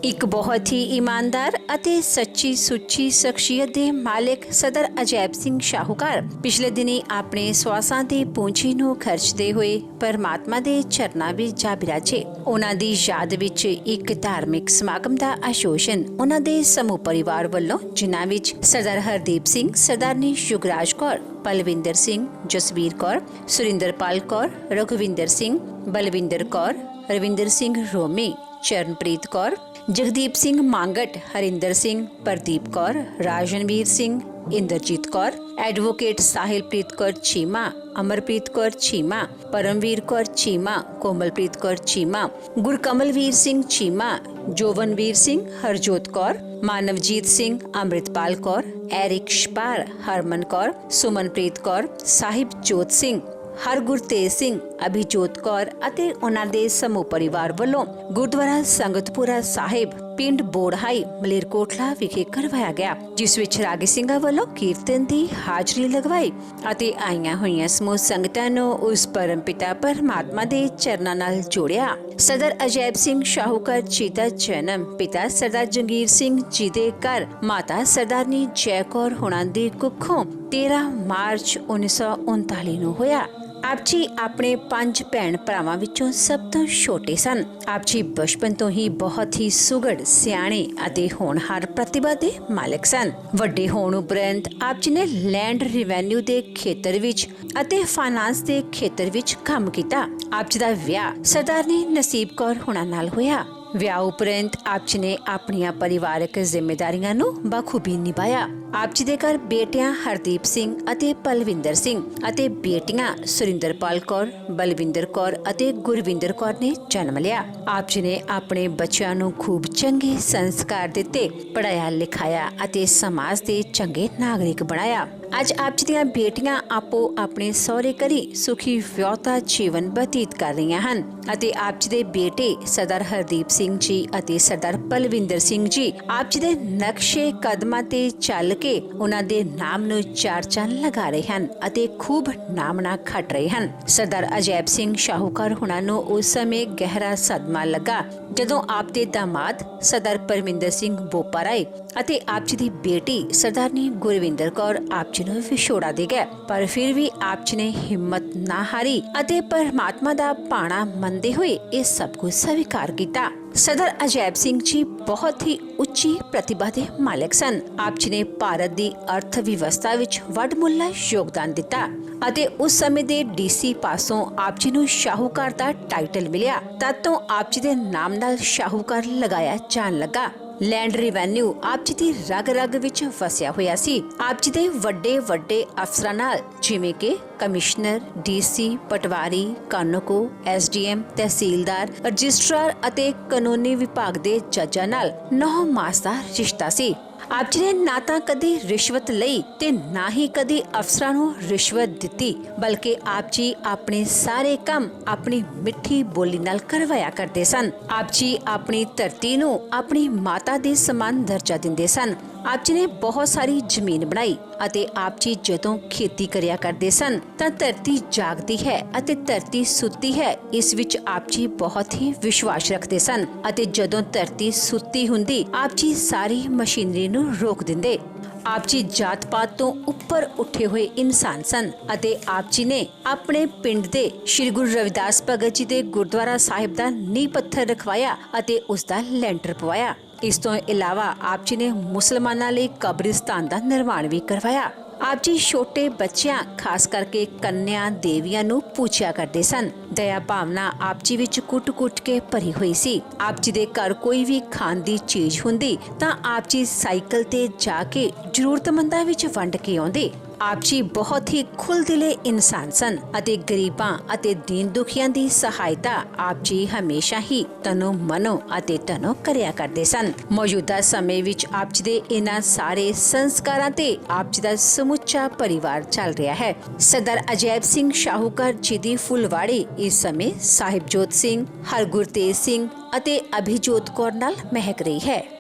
ਇੱਕ ਬਹੁਤ ਹੀ ਇਮਾਨਦਾਰ ਅਤੇ ਸੱਚੀ ਸੁੱਚੀ ਸ਼ਖਸੀਅਤ ਦੇ ਮਾਲਕ ਸਦਰ ਅਜੈਬ ਸਿੰਘ ਸ਼ਾਹੂਕਾਰ ਪਿਛਲੇ ਦਿਨੀ ਆਪਣੇ ਸਵਾਸਾਂ ਦੀ ਪੂੰਜੀ ਨੂੰ ਖਰਚਦੇ ਹੋਏ ਪਰਮਾਤਮਾ ਦੇ ਚਰਨਾਂ ਵਿੱਚ ਜਾ ਬਿਰਾਜੇ। ਉਹਨਾਂ ਦੀ ਯਾਦ ਵਿੱਚ ਇੱਕ ਧਾਰਮਿਕ ਸਮਾਗਮ ਦਾ ਆਯੋਜਨ ਉਹਨਾਂ ਦੇ ਸਮੂਹ ਪਰਿਵਾਰ ਵੱਲੋਂ, ਜਿਨ੍ਹਾਂ ਵਿੱਚ ਸਰਦਾਰ ਹਰਦੀਪ ਸਿੰਘ, ਸਰਦਾਰਨੀ ਯੁਗਰਾਜ ਕੌਰ, ਪਲਵਿੰਦਰ ਸਿੰਘ, ਜਸਵੀਰ ਕੌਰ, ਸੁਰਿੰਦਰਪਾਲ ਕੌਰ, ਰਘੁਵਿੰਦਰ ਸਿੰਘ, ਬਲਵਿੰਦਰ ਕੌਰ, ਰਵਿੰਦਰ ਸਿੰਘ ਰੋਮੀ, ਚਰਨਪ੍ਰੀਤ ਕੌਰ, ਜਗਦੀਪ ਸਿੰਘ ਮਾਂਗਟ, ਹਰਿੰਦਰ ਸਿੰਘ, ਪ੍ਰਦੀਪ ਕੌਰ, ਰਾਜਨਵੀਰ ਸਿੰਘ, ਇੰਦਰਜੀਤ ਕੌਰ, ਐਡਵੋਕੇਟ ਸਾਹਿਲਪ੍ਰੀਤ ਕੌਰ ਚੀਮਾ, ਅਮਰਪ੍ਰੀਤ ਕੌਰ ਚੀਮਾ, ਪਰਮਵੀਰ ਕੌਰ ਚੀਮਾ, ਕੋਮਲਪ੍ਰੀਤ ਕੌਰ ਚੀਮਾ, ਗੁਰਕਮਲਵੀਰ ਸਿੰਘ ਚੀਮਾ, ਜੋਵਨਵੀਰ ਸਿੰਘ, ਹਰਜੋਤ ਕੌਰ, ਮਾਨਵਜੀਤ ਸਿੰਘ, ਅੰਮ੍ਰਿਤਪਾਲ ਕੌਰ, ਐਰਿਕ ਸ਼ਪਾਰ, ਹਰਮਨ ਕੌਰ, ਸੁਮਨਪ੍ਰੀਤ ਕੌਰ, ਸਾਹਿਬਜੋਤ ਸਿੰਘ, ਹਰਗੁਰਤੇਜ ਸਿੰਘ, ਅਭਿਜੋਤ ਕੌਰ ਅਤੇ ਉਹਨਾਂ ਦੇ ਸਮੂਹ ਪਰਿਵਾਰ ਵੱਲੋਂ ਗੁਰਦੁਆਰਾ ਸੰਗਤਪੁਰਾ ਸਾਹਿਬ ਪਿੰਡ ਬੋੜਹਾਈ ਮਲੇਰਕੋਟਲਾ ਵਿਖੇ ਕਰਵਾਇਆ ਗਿਆ, ਜਿਸ ਵਿੱਚ ਰਾਗੀ ਸਿੰਘਾਂ ਵੱਲੋਂ ਕੀਰਤਨ ਦੀ ਹਾਜ਼ਰੀ ਲਗਵਾਈ ਅਤੇ ਆਈਆਂ ਹੋਈਆਂ ਸਮੂਹ ਸੰਗਤਾਂ ਨੂੰ ਉਸ ਪਰਮ ਪਿਤਾ ਪਰਮਾਤਮਾ ਦੇ ਚਰਨਾਂ ਨਾਲ ਜੋੜਿਆ। ਸਦਰ ਅਜੈਬ ਸਿੰਘ ਸ਼ਾਹੂਕਾਰ ਜੀ ਦਾ ਜਨਮ ਪਿਤਾ ਸਰਦਾਰ ਜੰਗੀਰ ਸਿੰਘ ਜੀ ਦੇ ਘਰ ਮਾਤਾ ਸਰਦਾਰਨੀ ਜੈ ਕੌਰ ਹੁਣਾਂ ਦੀ ਕੁੱਖੋਂ 13 ਮਾਰਚ 1939 ਨੂੰ ਹੋਇਆ। ਆਪ ਜੀ ਆਪਣੇ 5 ਭੈਣ ਭਰਾਵਾਂ ਵਿੱਚੋਂ ਸਭ ਤੋਂ ਛੋਟੇ ਸਨ। ਆਪ ਜੀ ਬਚਪਨ ਤੋਂ ਹੀ ਬਹੁਤ ਹੀ ਸੁਘੜ, ਸਿਆਣੇ ਅਤੇ ਹੋਣਹਾਰ ਪ੍ਰਤਿਭਾ ਦੇ ਮਾਲਕ ਸਨ। ਵੱਡੇ ਹੋਣ ਉਪਰੰਤ ਆਪ ਜੀ ਨੇ ਲੈਂਡ ਰਿਵੈਨਿਊ ਦੇ ਖੇਤਰ ਵਿੱਚ ਅਤੇ ਫਾਈਨਾਂਸ ਦੇ ਖੇਤਰ ਵਿੱਚ ਕੰਮ ਕੀਤਾ। ਆਪ ਜੀ ਦਾ ਵਿਆਹ ਸਰਦਾਰਨੀ ਨਸੀਬ ਕੌਰ ਹੁਣਾਂ ਨਾਲ ਹੋਇਆ। ਵਿਆਹ ਉਪਰੰਤ ਆਪ ਜੀ ਨੇ ਆਪਣੀਆਂ ਪਰਿਵਾਰਕ ਜ਼ਿੰਮੇਦਾਰੀਆਂ ਨੂੰ ਬਖੂਬੀ ਨਿਭਾਇਆ। ਆਪ ਜੀ ਦੇ ਘਰ ਬੇਟਿਆਂ ਹਰਦੀਪ ਸਿੰਘ ਅਤੇ ਪਲਵਿੰਦਰ ਸਿੰਘ ਅਤੇ ਬੇਟੀਆਂ ਸੁਰਿੰਦਰਪਾਲ ਕੌਰ, ਬਲਵਿੰਦਰ ਕੌਰ ਅਤੇ ਗੁਰਵਿੰਦਰ ਕੌਰ ਨੇ ਜਨਮ ਲਿਆ। ਆਪ ਜੀ ਨੇ ਆਪਣੇ ਬੱਚਿਆਂ ਨੂੰ ਖੂਬ ਚੰਗੇ ਸੰਸਕਾਰ ਦਿੱਤੇ, ਪੜ੍ਹਾਇਆ ਲਿਖਾਇਆ ਅਤੇ ਸਮਾਜ ਦੇ ਚੰਗੇ ਨਾਗਰਿਕ ਬਣਾਇਆ। ਅੱਜ ਆਪ ਜੀ ਦੀਆਂ ਬੇਟੀਆਂ ਆਪੋ ਆਪਣੇ ਸਹੁਰੇ ਘਰੀ ਸੁਖੀ ਵਿਆਹੁਤਾ ਜੀਵਨ ਬਤੀਤ ਕਰ ਰਹੀਆਂ ਹਨ ਅਤੇ ਆਪ ਜੀ ਦੇ ਬੇਟੇ ਸਰਦਾਰ ਹਰਦੀਪ ਸਿੰਘ ਜੀ ਅਤੇ ਸਰਦਾਰ ਪਲਵਿੰਦਰ ਸਿੰਘ ਜੀ ਆਪ ਜੀ ਦੇ ਨਕਸ਼ੇ ਕਦਮਾਂ ਤੇ ਚੱਲ ਕੇ ਉਹਨਾਂ ਦੇ ਨਾਮ ਨੂੰ ਚਾਰ ਚੰਨ ਲਗਾ ਰਹੇ ਹਨ ਅਤੇ ਖੂਬ ਨਾਮਣਾ ਖੱਟ ਰਹੇ ਹਨ। ਸਰਦਾਰ ਅਜੈਬ ਸਿੰਘ ਸ਼ਾਹੂਕਾਰ ਹੁਣਾਂ ਨੂੰ ਉਸ ਸਮੇਂ ਗਹਿਰਾ ਸਦਮਾ ਲੱਗਾ ਜਦੋਂ ਆਪ ਦੇ ਦਾਮਾਦ ਸਰਦਾਰ ਪਰਮਿੰਦਰ ਸਿੰਘ ਬੋਪਾ ਰਾਏ ਅਤੇ ਆਪ ਜੀ ਦੀ ਬੇਟੀ ਸਰਦਾਰਨੀ ਗੁਰਵਿੰਦਰ ਕੌਰ ਆਪ ਜੀ ਨੂੰ ਵਿਛੋੜਾ ਦੇ ਗਏ। ਪਰ ਫਿਰ ਵੀ ਆਪ ਜੀ ਨੇ ਹਿੰਮਤ ਨਾ ਹਾਰੀ ਅਤੇ ਪਰਮਾਤਮਾ ਦਾ ਭਾਣਾ ਮੰਨਦੇ ਹੋਏ ਇਹ ਸਭ ਕੁਝ ਸਵੀਕਾਰ ਕੀਤਾ। ਸਰਦਾਰ ਅਜੈਬ ਸਿੰਘ ਜੀ ਬਹੁਤ ਹੀ ਉੱਚੀ ਪ੍ਰਤਿਭਾ ਦੇ ਮਾਲਕ ਸਨ। ਆਪ ਜੀ ਨੇ ਭਾਰਤ ਦੀ ਅਰਥ ਵਿਵਸਥਾ ਵਿੱਚ ਵੱਡਮੁੱਲਾ ਯੋਗਦਾਨ ਦਿੱਤਾ ਅਤੇ ਉਸ ਸਮੇਂ ਦੇ ਡੀਸੀ ਪਾਸੋਂ ਆਪ ਜੀ ਨੂੰ ਸ਼ਾਹੂਕਾਰ ਦਾ ਟਾਈਟਲ ਮਿਲਿਆ। ਤਦ ਤੋਂ ਆਪ ਜੀ ਦੇ ਨਾਮ ਨਾਲ ਸ਼ਾਹੂਕਾਰ ਲਗਾਇਆ ਜਾਣ ਲੱਗਾ। ਲੈਂਡ ਰਿਵੈਨਿਊ ਆਪ ਜੀ ਦੀ ਰਗ ਰਗ ਵਿੱਚ ਵਸਿਆ ਹੋਇਆ ਸੀ। ਆਪ ਜੀ ਦੇ ਵੱਡੇ ਵੱਡੇ ਅਫਸਰਾਂ ਨਾਲ, ਜਿਵੇਂ ਕਿ ਕਮਿਸ਼ਨਰ, ਡੀਸੀ, ਪਟਵਾਰੀ, ਕਾਨੂੰਗੋ, ਐਸਡੀਐਮ, ਤਹਿਸੀਲਦਾਰ, ਰਜਿਸਟਰਾਰ ਅਤੇ ਕਾਨੂੰਨੀ ਵਿਭਾਗ ਦੇ ਜੱਜਾਂ ਨਾਲ 9 ਮਾਸ ਦਾ ਰਿਸ਼ਤਾ ਸੀ। ਆਪ ਜੀ ਨੇ ਨਾ ਤਾਂ ਕਦੀ ਰਿਸ਼ਵਤ ਲਈ ਤੇ ਨਾ ਹੀ ਕਦੀ ਅਫਸਰਾਂ ਨੂੰ ਰਿਸ਼ਵਤ ਦਿੱਤੀ, ਬਲਕਿ ਆਪ ਜੀ ਆਪਣੇ ਸਾਰੇ ਕੰਮ ਆਪਣੀ ਮਿੱਠੀ ਬੋਲੀ ਨਾਲ ਕਰਵਾਇਆ ਕਰਦੇ ਸਨ। ਆਪ ਜੀ ਆਪਣੀ ਧਰਤੀ ਨੂੰ ਆਪਣੀ ਮਾਤਾ ਦੇ ਸਮਾਨ ਦਰਜਾ ਦਿੰਦੇ ਸਨ। ਆਪ ਜੀ ਨੇ ਬਹੁਤ ਸਾਰੀ ਜ਼ਮੀਨ ਬਣਾਈ ਅਤੇ ਆਪ ਜੀ ਜਦੋਂ ਖੇਤੀ ਕਰਿਆ ਕਰਦੇ ਸਨ ਤਾਂ ਧਰਤੀ ਜਾਗਦੀ ਹੈ ਅਤੇ ਧਰਤੀ ਸੁੱਤੀ ਹੈ, ਇਸ ਵਿੱਚ ਆਪ ਜੀ ਬਹੁਤ ਹੀ ਵਿਸ਼ਵਾਸ ਰੱਖਦੇ ਸਨ ਅਤੇ ਜਦੋਂ ਧਰਤੀ ਸੁੱਤੀ ਹੁੰਦੀ ਆਪ ਜੀ ਸਾਰੀ ਮਸ਼ੀਨਰੀ ਨੂੰ ਰੋਕ ਦਿੰਦੇ। ਆਪ ਜੀ ਜਾਤ ਪਾਤ ਤੋਂ ਉੱਪਰ ਉੱਠੇ ਹੋਏ ਇਨਸਾਨ ਸਨ ਅਤੇ ਆਪ ਜੀ ਨੇ ਆਪਣੇ ਪਿੰਡ ਦੇ ਸ਼੍ਰੀ ਗੁਰੂ ਰਵਿਦਾਸ ਭਗਤ ਜੀ ਦੇ ਗੁਰਦੁਆਰਾ ਸਾਹਿਬ ਦਾ ਨੀਂਹ ਪੱਥਰ ਰਖਵਾਇਆ ਅਤੇ ਉਸ ਦਾ ਲੈਂਟਰ ਪਵਾਇਆ। ਇਸ ਤੋਂ ਇਲਾਵਾ ਆਪ ਜੀ ਨੇ ਮੁਸਲਮਾਨਾਂ ਲਈ ਕਬਰਿਸਤਾਨ ਦਾ ਨਿਰਮਾਣ ਵੀ ਕਰਵਾਇਆ। ਆਪ ਜੀ ਛੋਟੇ ਬੱਚਿਆਂ, ਖਾਸ ਕਰਕੇ ਕੰਨਿਆ ਦੇਵੀਆਂ ਨੂੰ ਪੂਜਿਆ ਕਰਦੇ ਸਨ। ਦਇਆ ਭਾਵਨਾ ਆਪ ਜੀ ਵਿੱਚ ਕੁੱਟ-ਕੁੱਟ ਕੇ ਭਰੀ ਹੋਈ ਸੀ। ਆਪ ਜੀ ਦੇ ਘਰ ਕੋਈ ਵੀ ਖਾਣ ਦੀ ਚੀਜ਼ ਹੁੰਦੀ ਤਾਂ ਆਪ ਜੀ ਸਾਈਕਲ ਤੇ ਜਾ ਕੇ ਜ਼ਰੂਰਤਮੰਦਾਂ ਵਿੱਚ ਵੰਡ ਕੇ ਆਉਂਦੇ। ਆਪ ਜੀ ਬਹੁਤ ਹੀ ਖੁੱਲ੍ਹਦਿਲੇ ਇਨਸਾਨ ਸਨ ਅਤੇ ਗਰੀਬਾਂ ਅਤੇ ਦੀਨ ਦੁਖੀਆਂ ਦੀ ਸਹਾਇਤਾ ਆਪ ਜੀ ਹਮੇਸ਼ਾ ਹੀ ਤਨੋਂ ਮਨੋਂ ਅਤੇ ਧਨੋਂ ਕਰਿਆ ਕਰਦੇ ਸਨ। ਮੌਜੂਦਾ ਸਮੇਂ ਵਿੱਚ ਆਪ ਜੀ ਦੇ ਇਹਨਾਂ ਸਾਰੇ ਸੰਸਕਾਰਾਂ ਤੇ ਆਪ ਜੀ ਦਾ ਸਮੁੱਚਾ ਪਰਿਵਾਰ ਚੱਲ ਰਿਹਾ ਹੈ। ਸਰਦਾਰ ਅਜੈਬ ਸਿੰਘ ਸ਼ਾਹੂਕਾਰ ਜੀ ਦੀ ਫੁੱਲਵਾੜੀ ਇਸ ਸਮੇਂ ਸਾਹਿਬਜੋਤ ਸਿੰਘ, ਹਰਗੁਰਤੇਜ ਸਿੰਘ ਅਤੇ ਅਭਿਜੋਤ ਕੌਰ ਨਾਲ ਮਹਿਕ ਰਹੀ ਹੈ।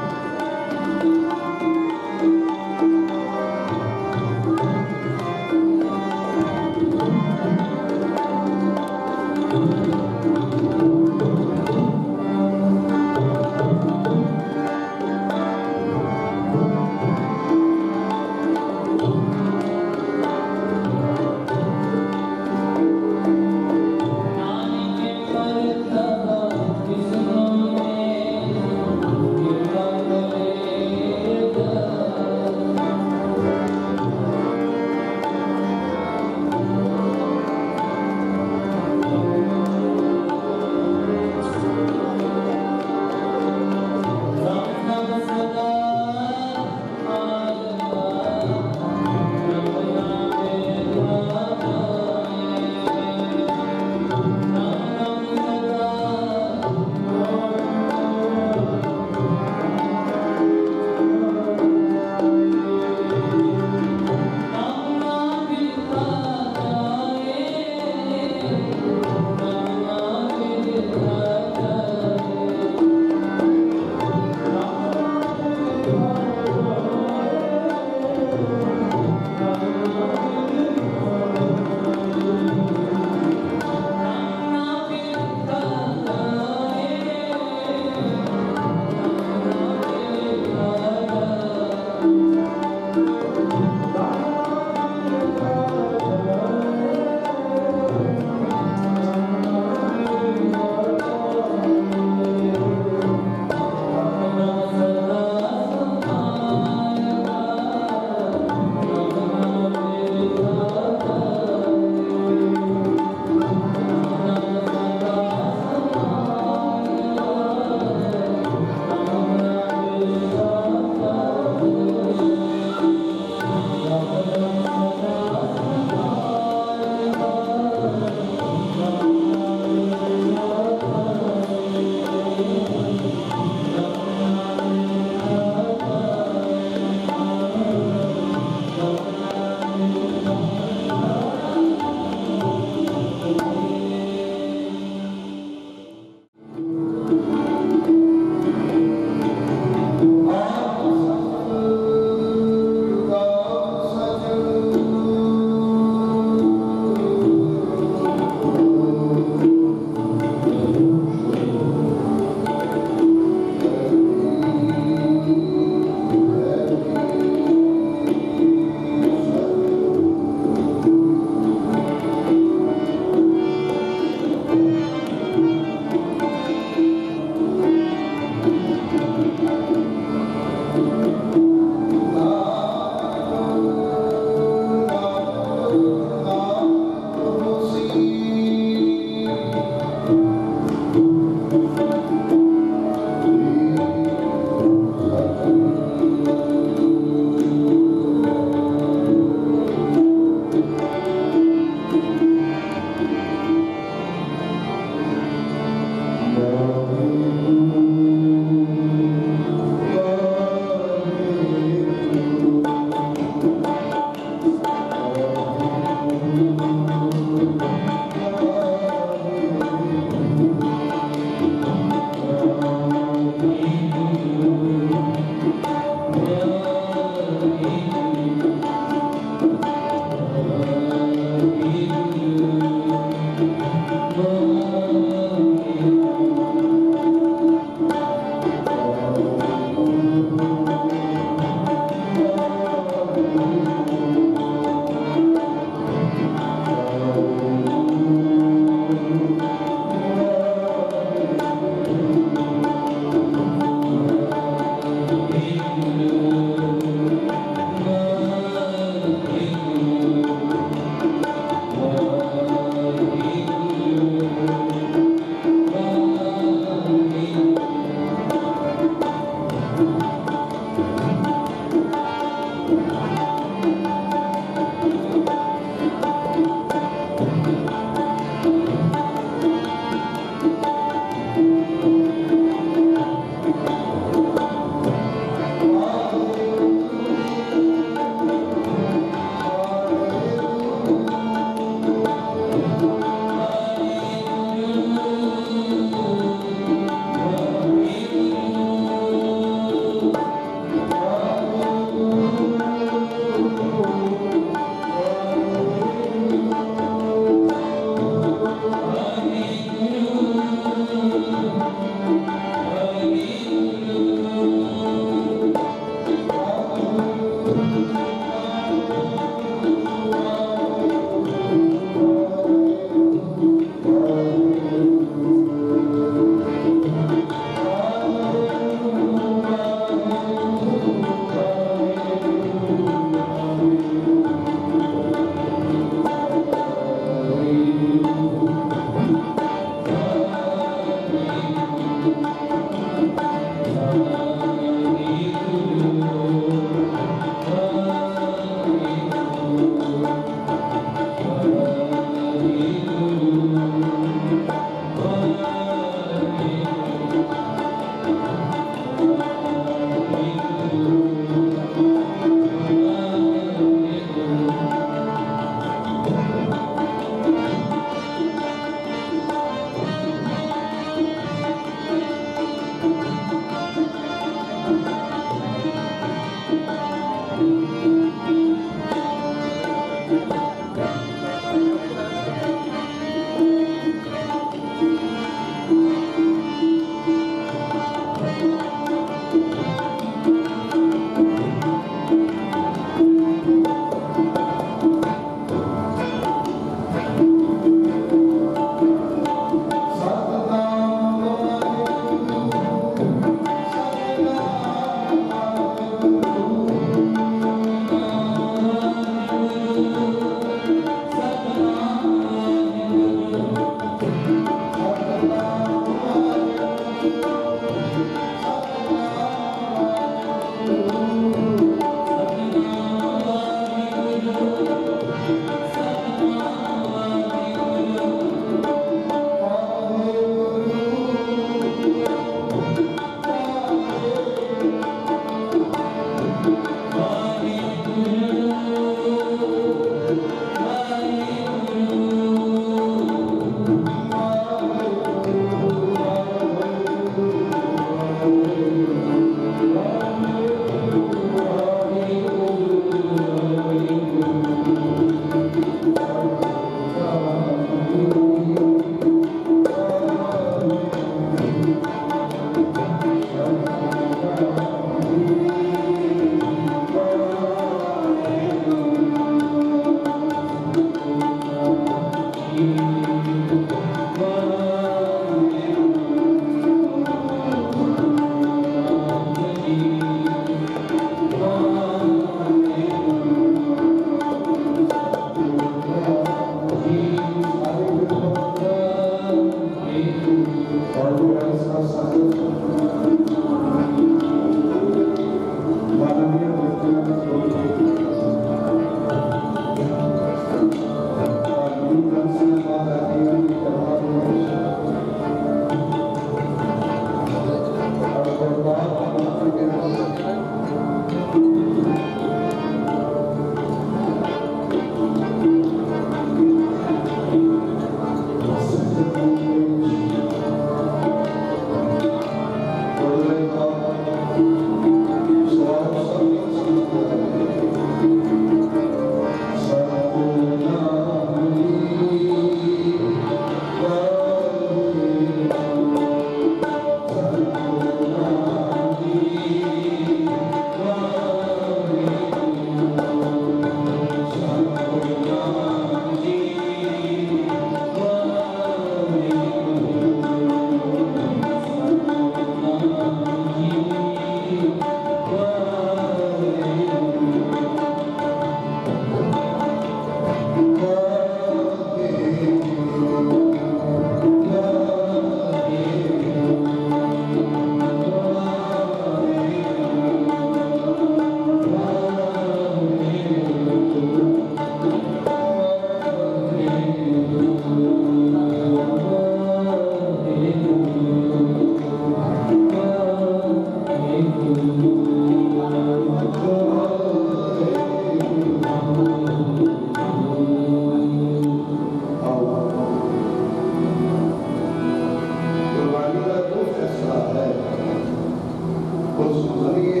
ਮੰਨੀਏ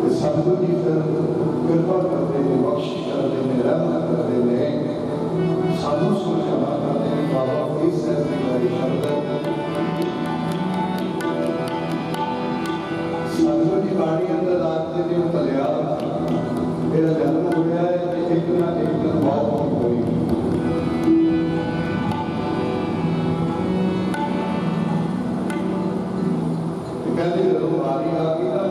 ਤੇ ਸਤਿਗੁਰੂ ਜੀ ਫਿਰ ਕਿਰਪਾ ਕਰਦੇ ਨੇ, ਬਖਸ਼ਿਸ਼ ਕਰਦੇ ਨੇ, ਰਹਿਮਤ ਕਰਦੇ ਨੇ, ਸਾਨੂੰ ਸਮਝਾਉਣਾ ਕਰਦੇ ਨੇ। ਬਾਬਾ ਫਰੀਦ ਸਾਹਿਬ ਜੀ ਦਾ ਇਹ ਸ਼ਬਦ ਹੈ, ਸਤਿਗੁਰੂ ਦੀ ਬਾਣੀ ਅੰਦਰ ਆਖਦੇ ਨੇ ਭਲਿਆ ਮੇਰਾ ਜਨਮ ਹੋਇਆ ਹੈ ਤੇ ਇੱਕ ਨਾ ਇੱਕ ਦਿਨ ਮੌਤ ਹੋਈ। ਕਹਿੰਦੇ ਜਦੋਂ ਵਾਰੀ ਆ ਗਈ ਨਾ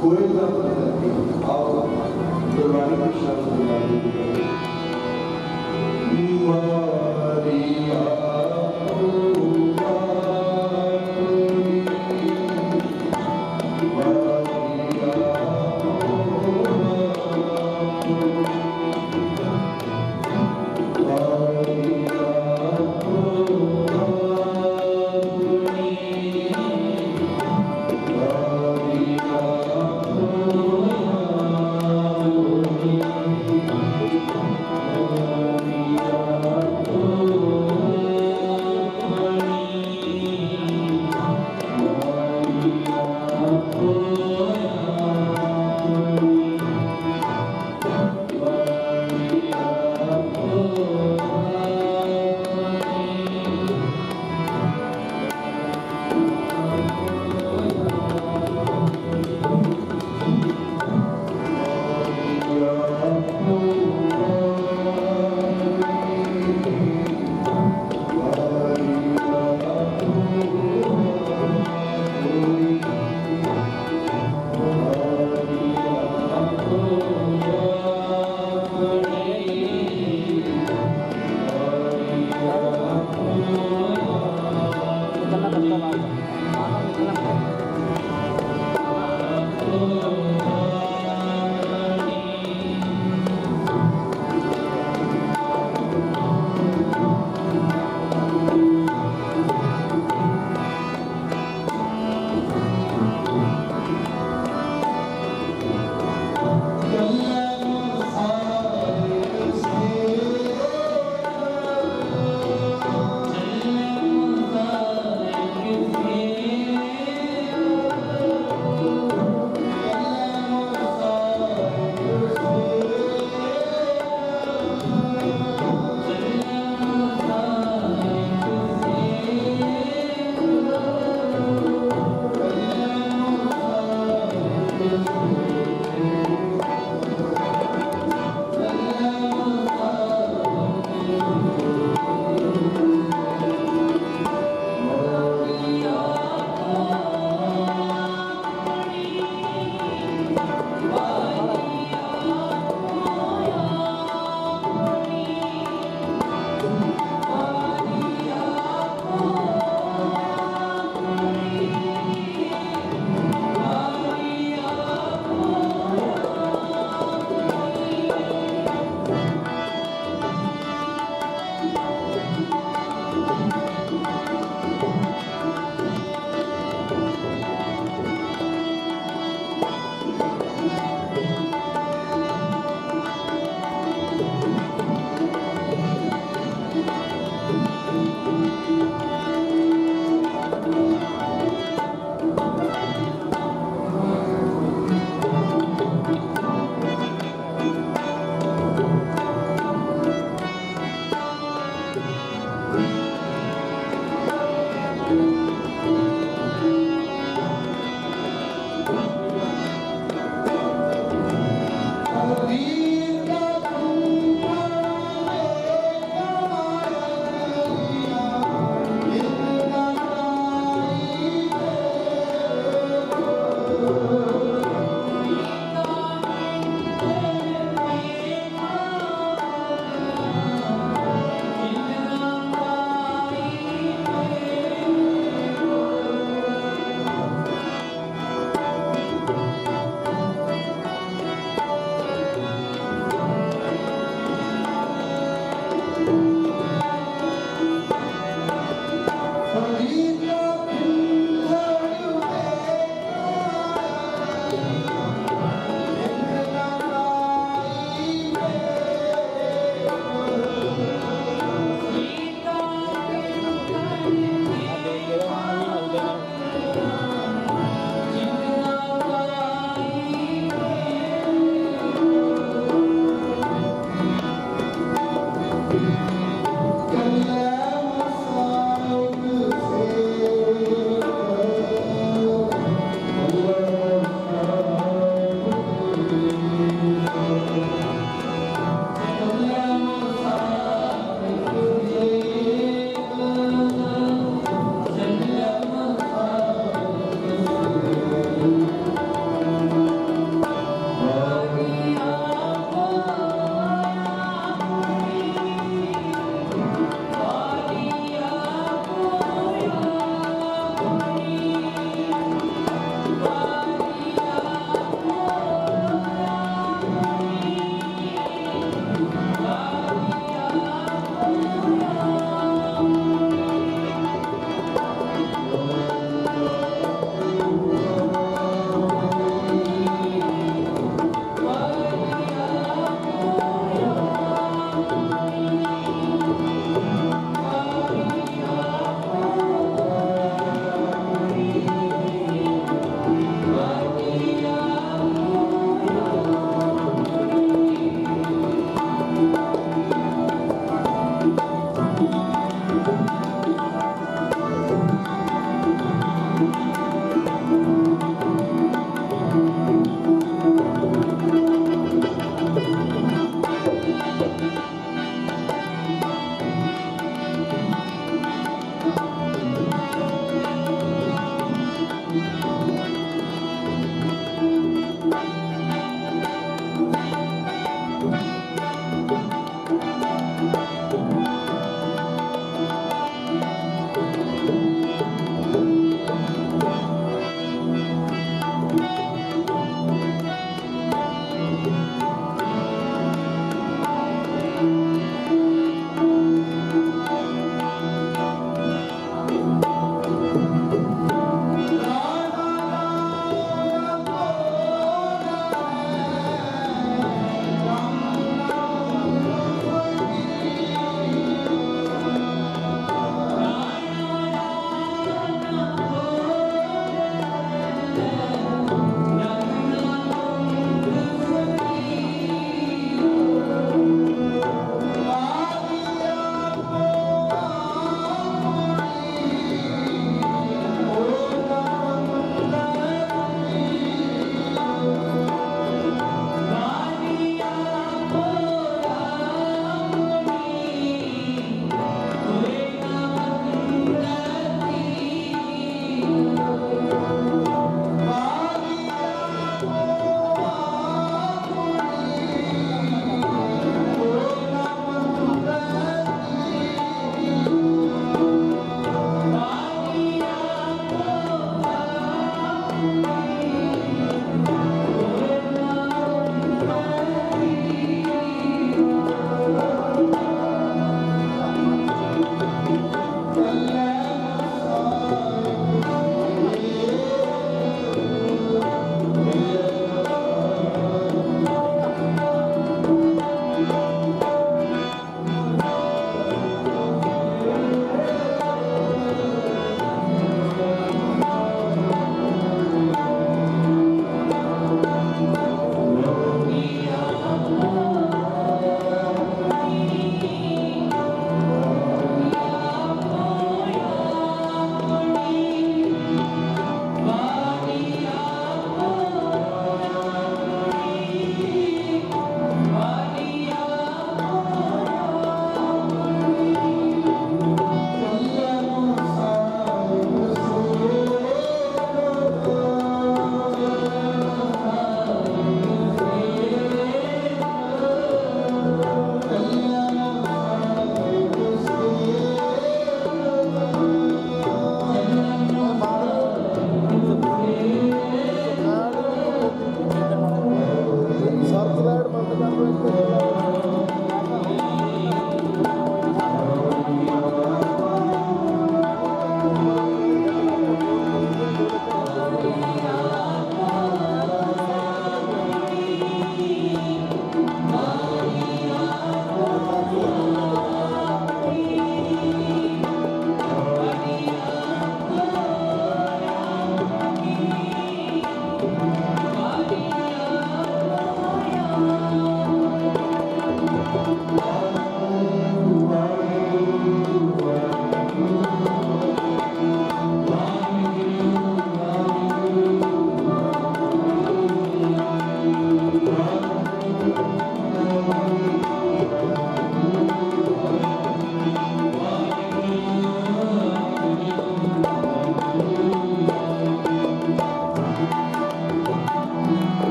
ਕੋਈ ਨਾ ਨਹੀਂ ਆਓ ਗੁਰਬਾਣੀ ਦੀ ਸ਼ਬਦ ਬੁਲਾਈ ਵਾਰੀ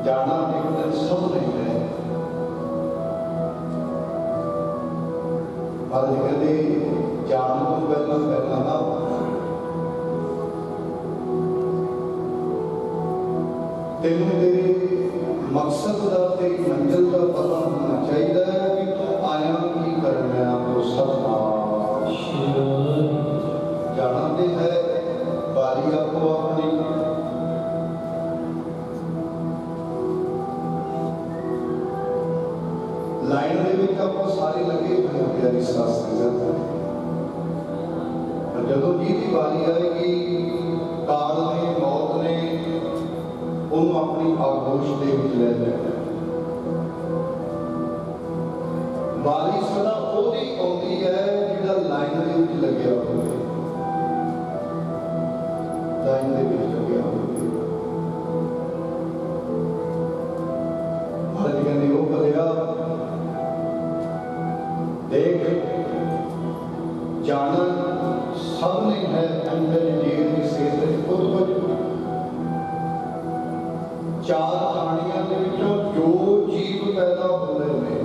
जाना एक दिन सब नहीं है। पर कहते जान तो पहला ना तेन तेरे मकसद का तेरी मंजिल का पता होना चाहिए कि तू आया की करना वो सब जानते है बारी आपको अपनी लाइन में आप सारे लगे हुए प्यारी संगत जो जी की बारी आएगी काल ने मौत ने उन्होंने अपनी आगोश के ले जाना बारी सदा ओदी आती है जो लाइन के लगे हो लाइन के लगे हो महाराज कहते वो भलिया देख जाना सब नहीं है अंदर जीव की सेहत खुद कुछ चार कहानियां के विचों जो जीव पैदा हो रहे हैं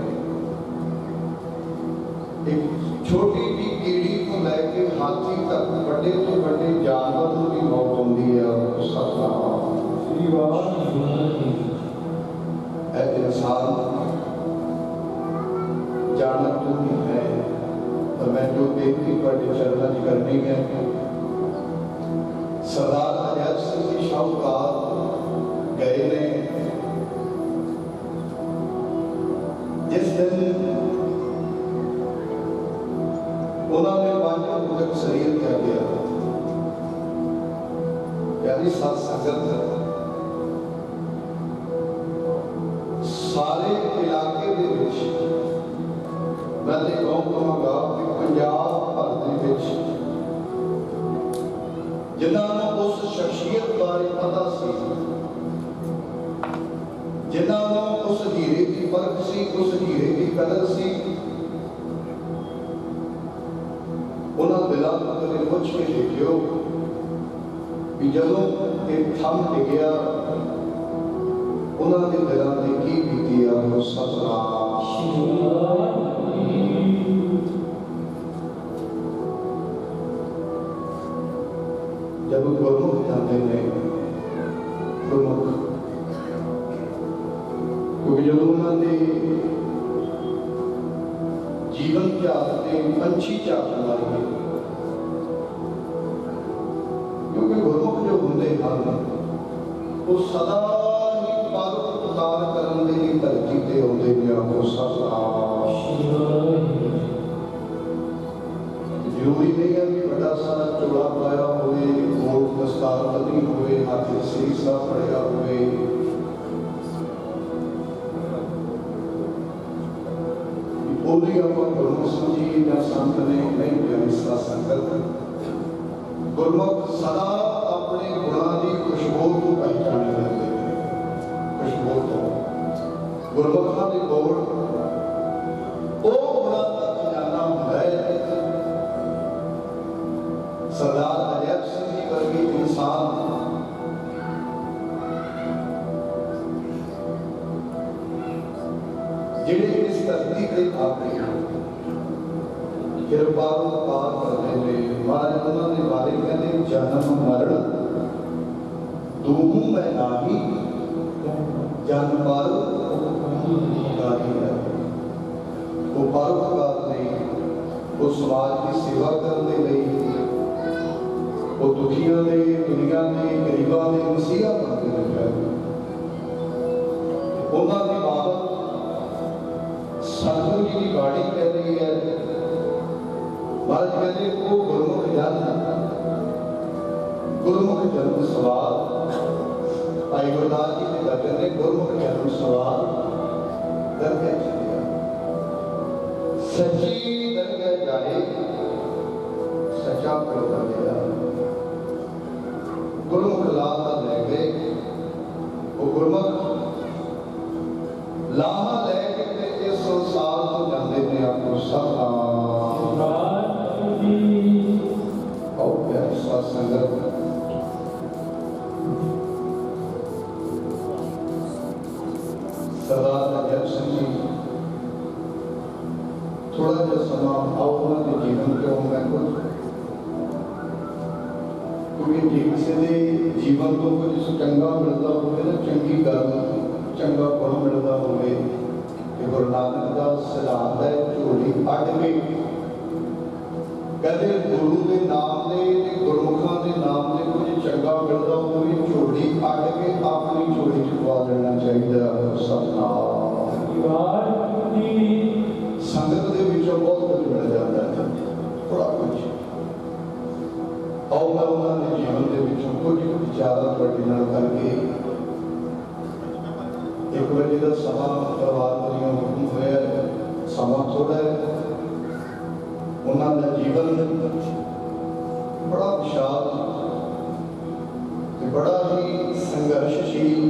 एक छोटी सी कीड़ी को लेके हाथी तक बड़े तो बड़े जानवर की मौत होती है और इंसान जाना तो नहीं है। तो मैं जो बेनती बड़े चरणों की करनी है सरदार अजैब सिंह शाहूकार गए ने जिस दिन उन्होंने पांच तक शरीर कर दिया प्यारी साथ संगत सारे इलाके दे विच मैं तो कहूँगा कि पंजाब भर दे विच जिन्होंने उस शख्सियत बारे पता सी जिन्होंने उस हीरे की परख सी उस हीरे की कदर सी उन्होंने दिलों को कदे पुछ के देखियो कि जदों ये थम टिकिया उन्होंने दिलों ने की बीती है वो जब गुरमुख जाते हैं गुरमुख क्योंकि जब उन्होंने जीवन के आते पंछी चाहते हैं क्योंकि गुरमुख जो होंगे हैं वो सदा ही पारुक उतार करने की धरती पे होंगे वो सदा जरूरी नहीं है कि बड़ा सारा चोला पाया हुए मोट दस्तार बनी हुए हाथ में सीसा पड़िया हुए बोली आप गुरमुख समझी या संत ने नहीं प्यारी संगत गुरमुख सदा अपने गुणों की खुशबू को पहचाने रहते हैं खुशबू को गुरमुखों की दौड़ वो गुणों का खजाना होता है। सरदार अजैब सिंह जी वर्गी इंसान जिन्हें इस धरती पे आते हैं कृपा पार करने में महाराज उन्होंने बारे कहते जन्म मरण दूहू में नाही जन्म पार है वो परोपकार नहीं वो समाज की सेवा करने लिए वो दुखियां ने दुनिया ने गरीबों ने मसीहा बनते रखा उन्होंने बाबत सतगुरु जी की बाणी कह रही है महाराज कहते वो गुरमुख जन्म सवाल भाई गुरदास जी ने कहते गुरमुख जन्म सवाल दरगह चलिया सच्ची दरगह जाए सच्चा करता गया गुरमुख लाहा ले गए वो गुरमुख लाहा लेके इस संसार को जाते ने आपको सब संगत सरदार अजैब सिंह जी थोड़ा जिहा समा आओ उन्होंने जीवन क्यों मैं कुछ क्योंकि जे किसी के जीवन तो कुछ चंगा मिलता हो ना चंगी गल चंगा गुण मिलता हो गुरु नानक का सिद्धांत है झोली अड के कहते गुरु के नाम से गुरमुखा के नाम से कुछ चंगा मिलता हो झोली अड के अपनी झोली च पा लेना चाहिए। सतनाम संगत के विचों बहुत कुछ मिल जाता है थोड़ा कुछ आओ मैं उन्होंने जीवन के विचों कुछ विचार करके एक बजे का समा परिवार वालियों हुक्म होया समा थोड़ा है उन्होंने जीवन बड़ा विशाल बड़ा ही संघर्षशील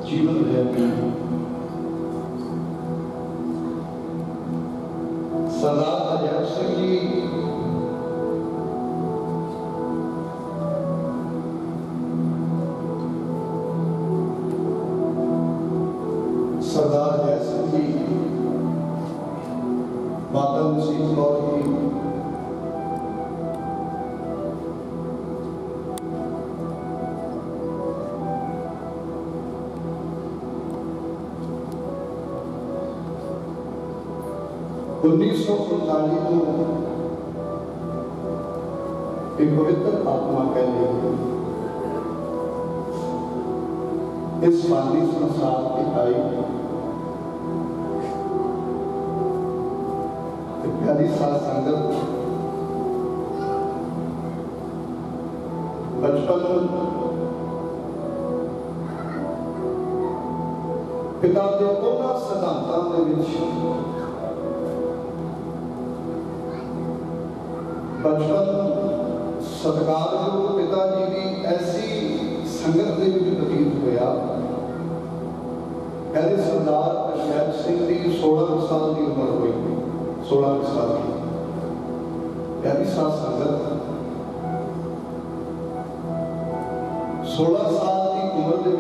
जीवन रहा। सरदार अजैब सिंह जी सरदार अजैब सिंह जी माता नसीब कौर जी उन्नीस सौ उनतालीस को एक पवित्र आत्मा कह इस मानवी संसार की आई प्यारी साथ संगत बचपन पिता के उन्होंने सिद्धांतों के बचपन सत्कारयोग पिताजी की ऐसी संगत के बतीत होया कहते सरदार अजैब सिंह की 16 साल की उम्र हुई 16 साल की प्यारी साथ संगत 16 साल की उम्र के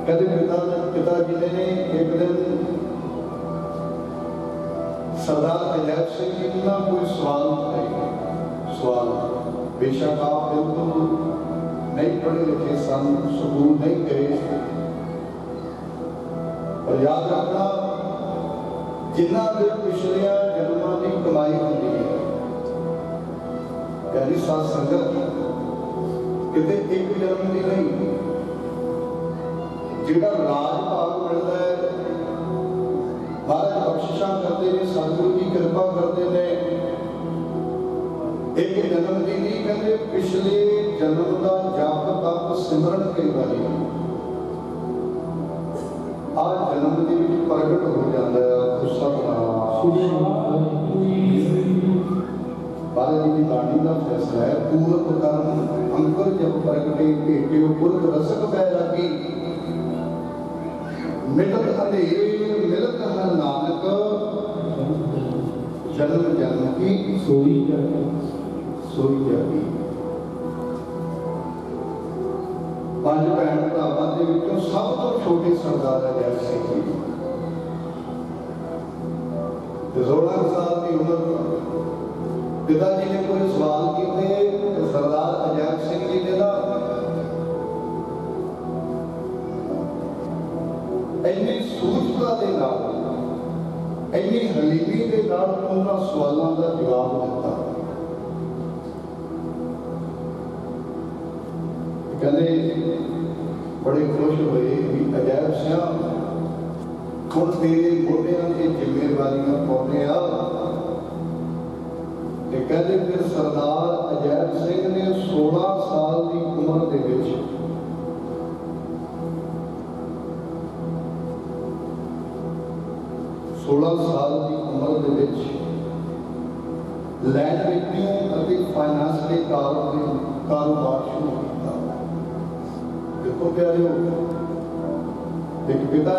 कहते पिताजी ने एक दिन सरदार अजैब सिंह जी का कोई सवाल बेशक आप बिल्कुल नहीं पढ़े लिखे सन स्कूल नहीं गए और याद रखना जिन्ना के पिछलिया जन्मों की कमाई होती है प्यारी साथ संगत कितने एक जन्म की नहीं जिहड़ा राज भाग मिलता है महाराज बख्शिशा करते हैं सतगुरु की कृपा करते हैं एक जन्म की नहीं कहते पिछले जन्म का जप तप सिमरन के वाली आज जन्म के प्रगट हो जाता है महाराज जी की बाणी का फैसला है पूर्व कर्म अंकुर जब प्रगटे भेटे पुरख रसक पै लगी मिलत अंधेरे मिलत हर नानक जन्म जन्म की सोई जागी पांच भैन भरावां दे विचों सब तो छोटे सरदार अजैब सिंह जी 16 साल की उम्र पिताजी ने कोई सवाल किए सरदार अजैब सिंह जी ने ना इन्नी सूझता के नाल इन्नी हलीमी के नाल उन्हां सवालों का जवाब दिता कहते बड़े खुश हुए कि अजैब सिंह हुण तेरे मोढियां ते जिम्मेवारियां पाउने आ ते कहते फिर सरदार अजैब सिंह ने 16 साल की उम्र दे विच 16 साल की उम्र के लैंड रेवन्यू और फाइनेंस के कारोबार शुरू किया। देखो प्यारे एक पिता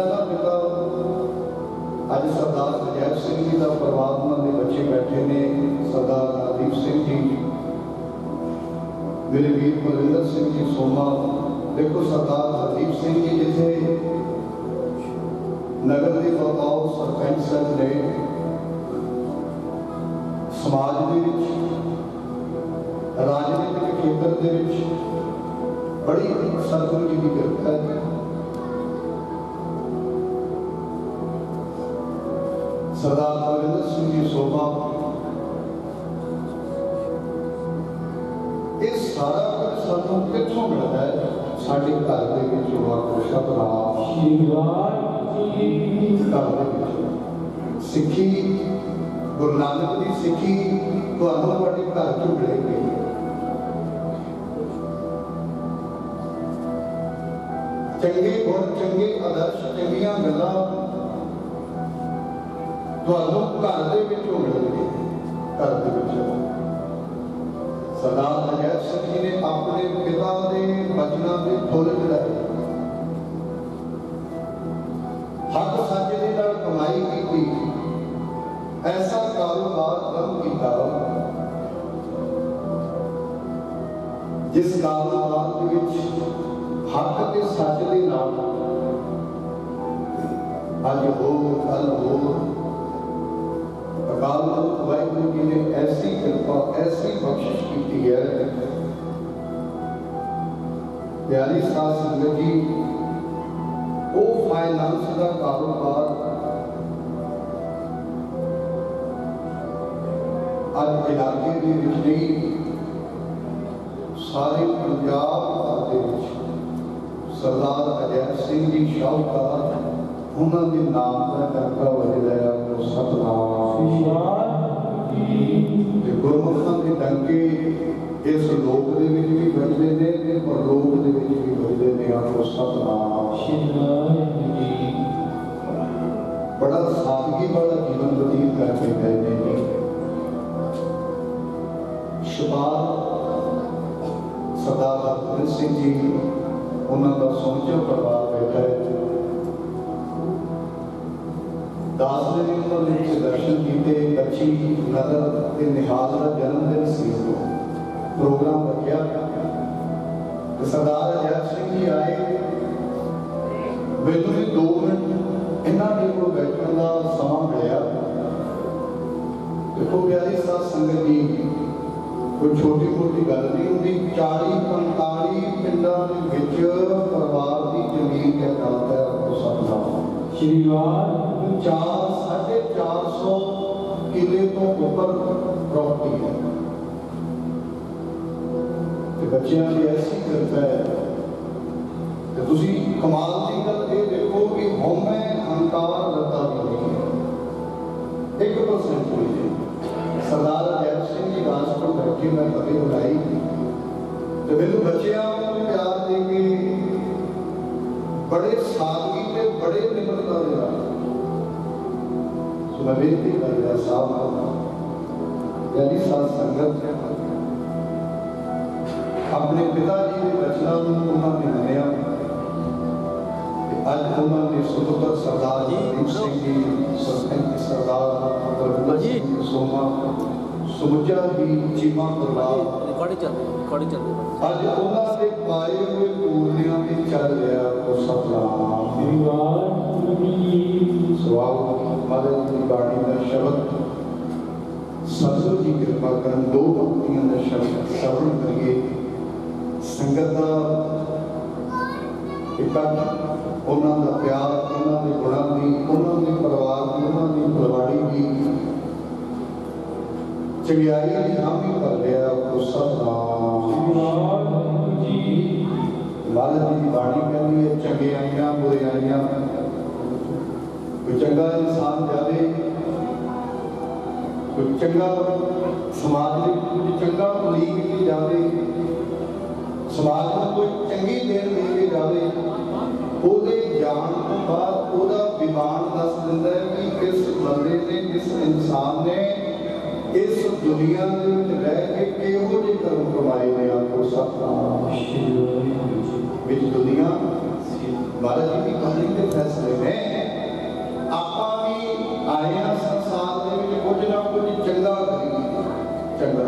अज सरदार अजैब सिंह जी का परिवार उन्होंने बच्चे बैठे ने सरदार नरदीप सिंह जी मेरे वीर बलविंदर सिंह जी सोमा, देखो सरदार हरदीप सिंह जी जिथे नगर के बतौर सरपंच साहब ने समाज के राजनीतिक खेत्र के बड़ी सतगुरु जी की कृपा है। सरदार बलविंदर सिंह जी सोमा, ये सारा कुछ सानू कित्थों मिलता है? साडे घर दे विच वाहिगुरू सतनाम घर दे विच सिੱਖੀ गुरु नानक की सिੱਖੀ तुहानू तुहाडे घर चों मिलेगी। चंगे गुण, चंगे आदर्श, चंगियां गल्लां तुहानू घर दे विचों मिलणगे। घर दे विचों सरदार अजैब सिंह जी ने अपने पिता के बचनों के फुल चढ़ाए, हक सच दे नाल कमाई की, ऐसा कारोबार आरंभ किया जिस कारोबार के विच हक के सच दे नाल अज हो कल हो अकाल पुरख वाहिगुरू जी ने ऐसी कृपा ऐसी बख्शिश की है। प्यारी साध संगत जी, वो फाइनेंस का कारोबार अज इलाके के विच नहीं, सारे पंजाब भर दे विच सरदार अजैब सिंह जी शाहूकार उन्होंने नाम का करता वजदा है। सतनाम गुरमुखां के डंके इस लोक दे विच भी बजदे ने ते परलोक दे विच भी बजदे ने। आखो सतनाम। बड़ा सादगी वाला जीवन व्यतीत करके गए ने। शपाल सरदार हरगोबिंद सिंह जी उन्हों का समूचा परिवार बैठा है। दास ने भी उन्होंने दर्शन किए। अच्छी नगर के निहाल का जन्मदिन सी, प्रोग्राम रखा। सरदार अजैब सिंह जी आए, मैनू भी 2 मिनट इन्होंने को बैठने का समा मिला। देखो प्यारी साध संगत जी, कोई छोटी मोटी गल नहीं होती। 40-45 पिंडों के परिवार की जमीन के हालत है। श्रीवार 400-450 किले तो ऊपर प्रॉपर्टी है। बच्चों की ऐसी कृपा है। तुसी कमाल की गल ये देखो कि हौमे अहंकार लता भी नहीं है, 1% भी नहीं। सरदार अजैब सिंह जी राजपुर बैठे, मैं कभी बुलाई तो मैनू बच्चों को प्यार दे के बड़े सादगी से बड़े निम्रता के नाल मैं बेनती कर रहा साहब, यानी साध संगत अपने पिताजी के वचनों को उन्होंने मनिया। अज उन्होंने सुपुत्र सरदार हरदीप सिंह जी, सरदार बलविंदर सिंह सोमा, सुमुचा जी चीमा परिवार अज उन्होंने पाए हुए पूर्णिया में चल रहा। तो सतनाम सवाल महाराज की बाणी का शब्द सतगुरु जी कृपा कर 2 पंक्तियों का शब्द श्रवण करिए। संगत का इकट्ठ, उन्होंने प्यार, उन्होंने गुणों की, उन्होंने परिवार की, उन्होंने फुलवाड़ी की चंगियाई की हामी कर लिया। तो सतनाम महाराज जी की बाणी कहती है, चंगियाइयां बुराइयां। कोई चंगा इंसान जाए, कोई चंगा समाज में कुछ चंगा उलीक के जाए, समाज में कोई चंगी देन दे के जाए, ਉਹਦੇ ਜਾਣ ਤੋਂ ਬਾਅਦ ਉਹਦਾ ਵਿਮਾਨ ਦੱਸ ਦਿੰਦਾ है कि इस बंदे ने, इस इंसान ने इस दुनिया ਦੇ ਵਿੱਚ ਰਹਿ ਕੇ ਕਿਹੋ ਜਿਹੇ ਕਰਮ ਕਮਾਏ ਨੇ। आपको सतनाम ਵਿੱਚ दुनिया महाराज जी की कहानी के फैसले ने ਆਪਾਂ ਵੀ ਆਏ ਹਾਂ संसार ਦੇ ਵਿੱਚ कुछ ना कुछ चंगा करिए। चंगा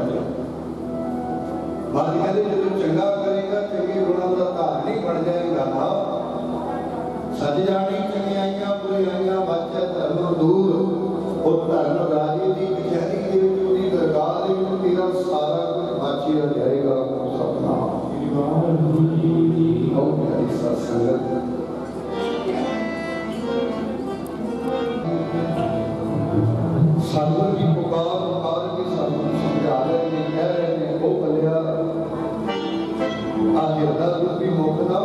ਬਾਦ ਕਹਿੰਦੇ ਜਦੋਂ ਚੰਗਾ ਕਰੇਗਾ ਚੰਗੇ ਗੁਣਾਂ ਦਾ ਧਾਰਨੀ ਬਣ ਜਾਏਗਾ ਨਾ ਸੱਜ ਜਾਣੀ ਚੰਗਿਆਈਆਂ ਬੁਰਾਈਆਂ ਬਾਚੈ ਧਰਮ ਦੂਰ ਉਹ ਧਰਮ ਰਾਜੇ ਦੀ ਕਚਹਿਰੀ ਦੇ ਵਿੱਚ ਉਹਦੀ ਦਰਗਾਹ ਦੇ ਵਿੱਚ ਤੇਰਾ ਸਾਰਾ ਕੁਝ ਬਾਚਿਆ ਜਾਏਗਾ ਸਪਨਾ ਉਹ ਪਿਆਰੀ ਸਾਧ ਸੰਗਤ ਸਾਧੂ ਦੀ ਪੁਕਾਰ ਕੇ ਸਾਨੂੰ ਸਮਝਾ ਰਹੇ ਨੇ ਕਹਿ ਰਹੇ ਨੇ ਉਹ ਬਲਿਆ ਆ ਹਿਰਦਾ ਰੂਪੀ ਮੁਕਦਾ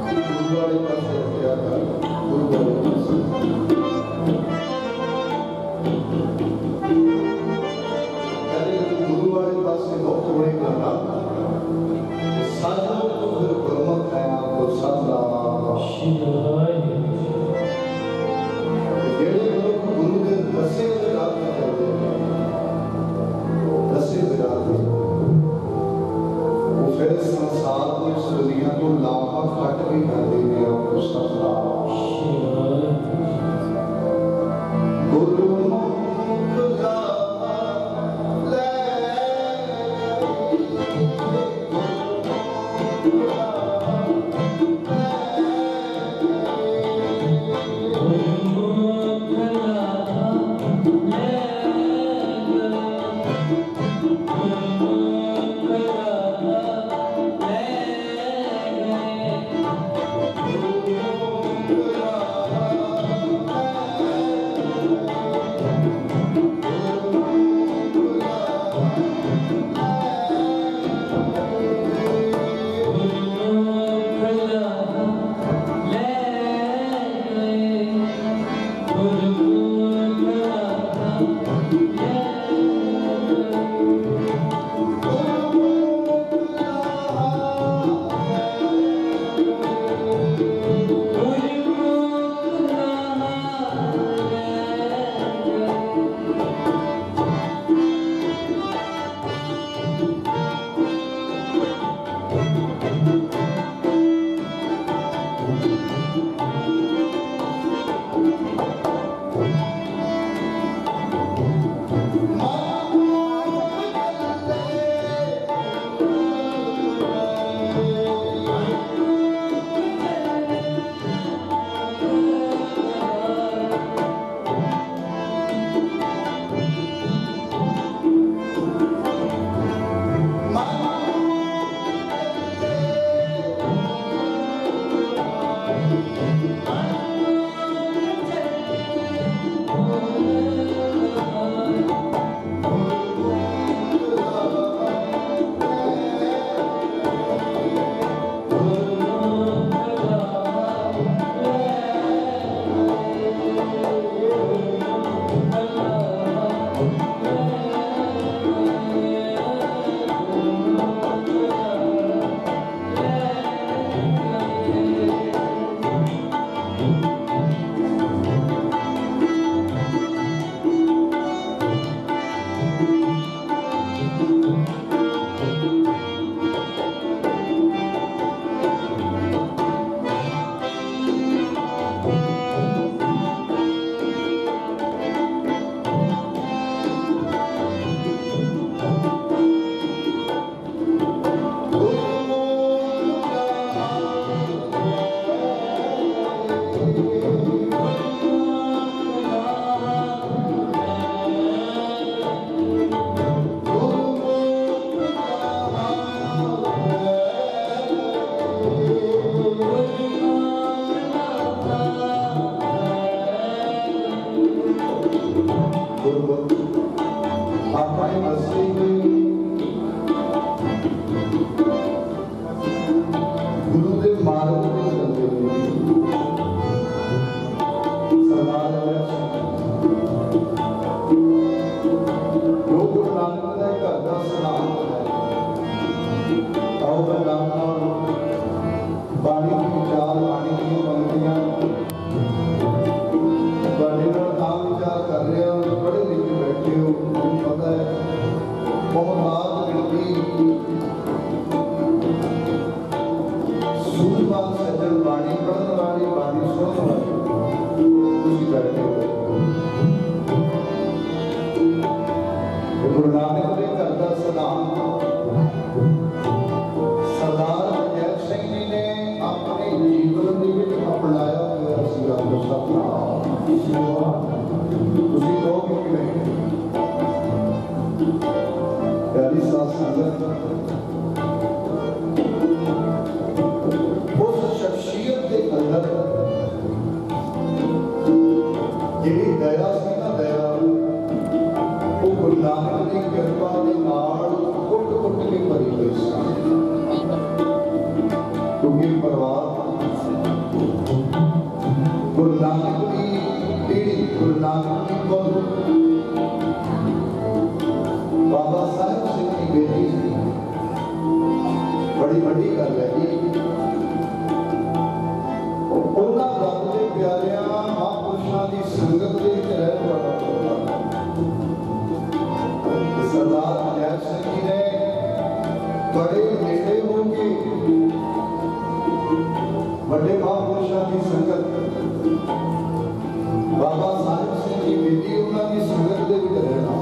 ਗੁਰੂ ਵਾਲੇ ਪਾਸੇ ਰੱਖਿਆ ਕਰ ਗੁਰੂ ਵਾਲੇ ਪਾਸੇ ਕਹਿੰਦੇ ਗੁਰੂ ਵਾਲੇ ਪਾਸੇ ਮੁਕਤ ਹੋਏਗਾ ਨਾ ਸਾਧੂ ਤੋਂ ਫਿਰ ਗੁਰਮੁਖ ਹੈ ਆਪਕੋ ਸਤਨਾਮ ਜਿਹੜੇ ਲੋਕ ਗੁਰੂ ਦੇ ਦੱਸੇ ਹੋਏ ਰਾਹ ਤੇ ਚੱਲਦੇ ਨੇ ਦੱਸੇ ਹੋਏ ਰਾਹ ਤੇ ਉਹ ਫਿਰ ਸੰਸਾਰ ਦੀ ਇਸ ਦੁਨੀਆ ਤੋਂ ਲਾਹਾ ਕੱਟ ਕੇ ਕਰਦੇ ਨੇ ਆਪਕੋ ਸਤਨਾਮ ਗੁਰਮੁਖ ਦਾ साथ संगत उस शख्सियत के अंदर ਜਿਹੜੀ दया सी ना दया वो गुरु नानक की कृपा के नाल कुट कुट के भरी हुई सी क्योंकि परिवार गुरु नानक की पीढ़ी गुरु नानक की कौम बाबा साहब सिंह की बेटी बड़ी बड़ी गल है जी उन्होंने रब के प्यारिया महापुरुषों की संगत के विच रहन वाला सरदार अजैब सिंह जी ने बड़े नेड़े होके बड़े महापुरुषों की संगत बाबा साहब सिंह की बेटी उन्होंने संगत के विच रहना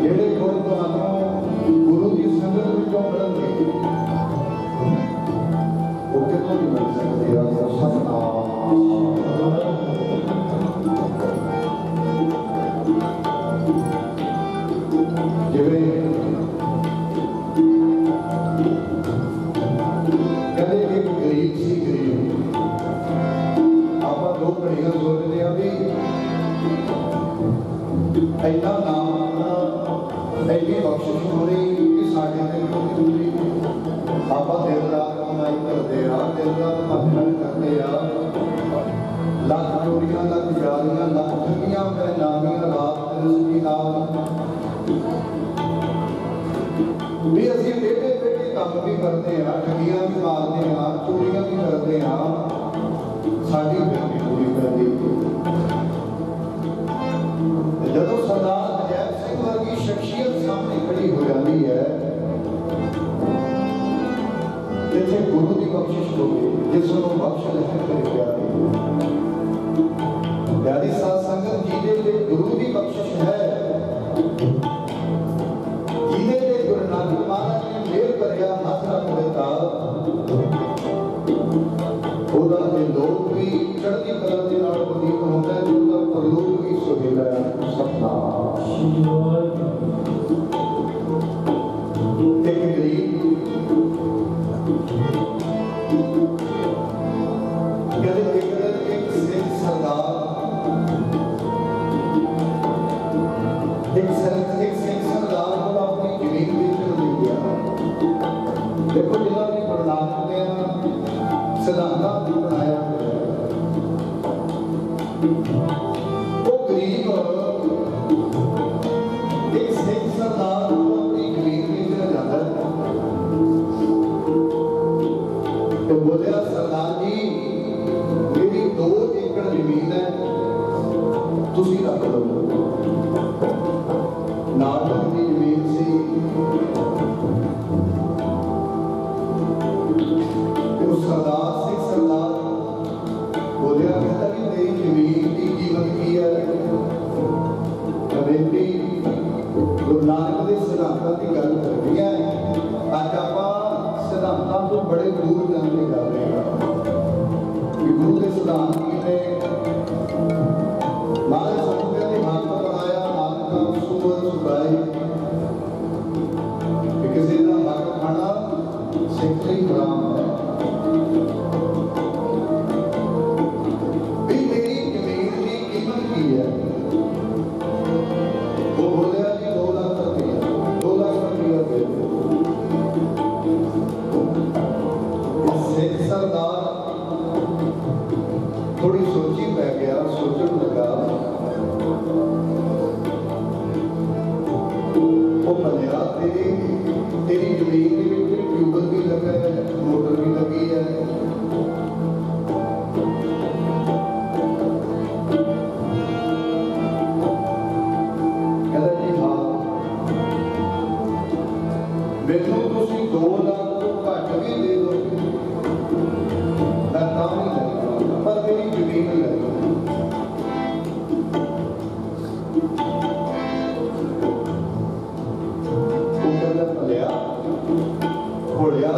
जेड़े कोई गुरु की संगत विचों मिलणगे वो कितों नहीं मिल सकते जिवें कहते एक गरीब सी गरीब आप दो घड़ियां सोचते हैं भी इन्ना नाम ऐसी बख्शिश हो रही कि साढ़े दिल को पूरी आप दिन रात कमाई करते दिन रात भजन करते लख चोरियां लख जालियां लख ठगियां नामियां रात रिजकी नाम भी असं बेटे बेटे काम भी करते हैं ठगियां भी मारते हैं चोरियां भी करते हैं साड़ी बेटी पूरी करती जब सरदार अजैब सिंह वर्गी शख्सियत सामने खड़ी हो जाती है जिसे गुरु की बख्शिश हो गई जिसको बख्श लहर कर प्यारी प्यारी साध संगत जिहदे गुरु की बख्शिश है जिहदे गुरु नानक महाराज ने मेल करिया हाथ रख दिता ਉਹਦਾ ਦੇ ਲੋਕ ਵੀ ਚੜ੍ਹਦੀ ਕਲਾ ਦੇ ਨਾਲ ਪ੍ਰਦੀਪ ਹੁੰਦਾ ਹੈ ਉਹਦਾ ਪਰਲੋਕ ਵੀ ਸੁਹੇਲਾ ਸਪਨਾ ਇੱਕ ਗਰੀਬ ਕਹਿੰਦੇ ਇੱਕ ਸਿੰਘ ਸਰਦਾਰ ਇੱਕ ਸਿੰਘ ਸਰਦਾਰ ਨੂੰ ਆਪਣੀ ਜ਼ਮੀਨ ਵੇਚਣ ਲਈ ਗਿਆ ਦੇਖੋ ਜਿਨ੍ਹਾਂ ਨੇ ਗੁਰੂ ਨਾਨਕ ਦੇ सिद्धांत भी बनाया वो गरीब एक सिख सरदार को अपनी जमीन बेचने जाता है तो बोले सरदार जी मेरी 2 एकड़ जमीन है तुसी रख लो नाटक की जमीन सी सरदार सिख सरदार बोलिया कहता कि तेरी जमीन की कीमत की है बेटी गुरु नानक के सिद्धांतों की गल करनी है अज आप सिद्धांतों तो बड़े दूर जाने की गल है कि गुरु के सिद्धांत की ने महाराज सतगुरु ने हक बनाया नानक सुवर सुराई कि किसी का हक खाना सिख लई हराम है थोड़ी सोची पै गया सोचन लगा वो बनिया तेरी जमीन के ट्यूबल भी लगा है मोटर भी लगी है कहता जी हाँ मैनू तुसी 2 लाख तो घट भी दे दो मैं तां नहीं लगता पर मेरी जमीन लगी वो कहता भलिया भोलिया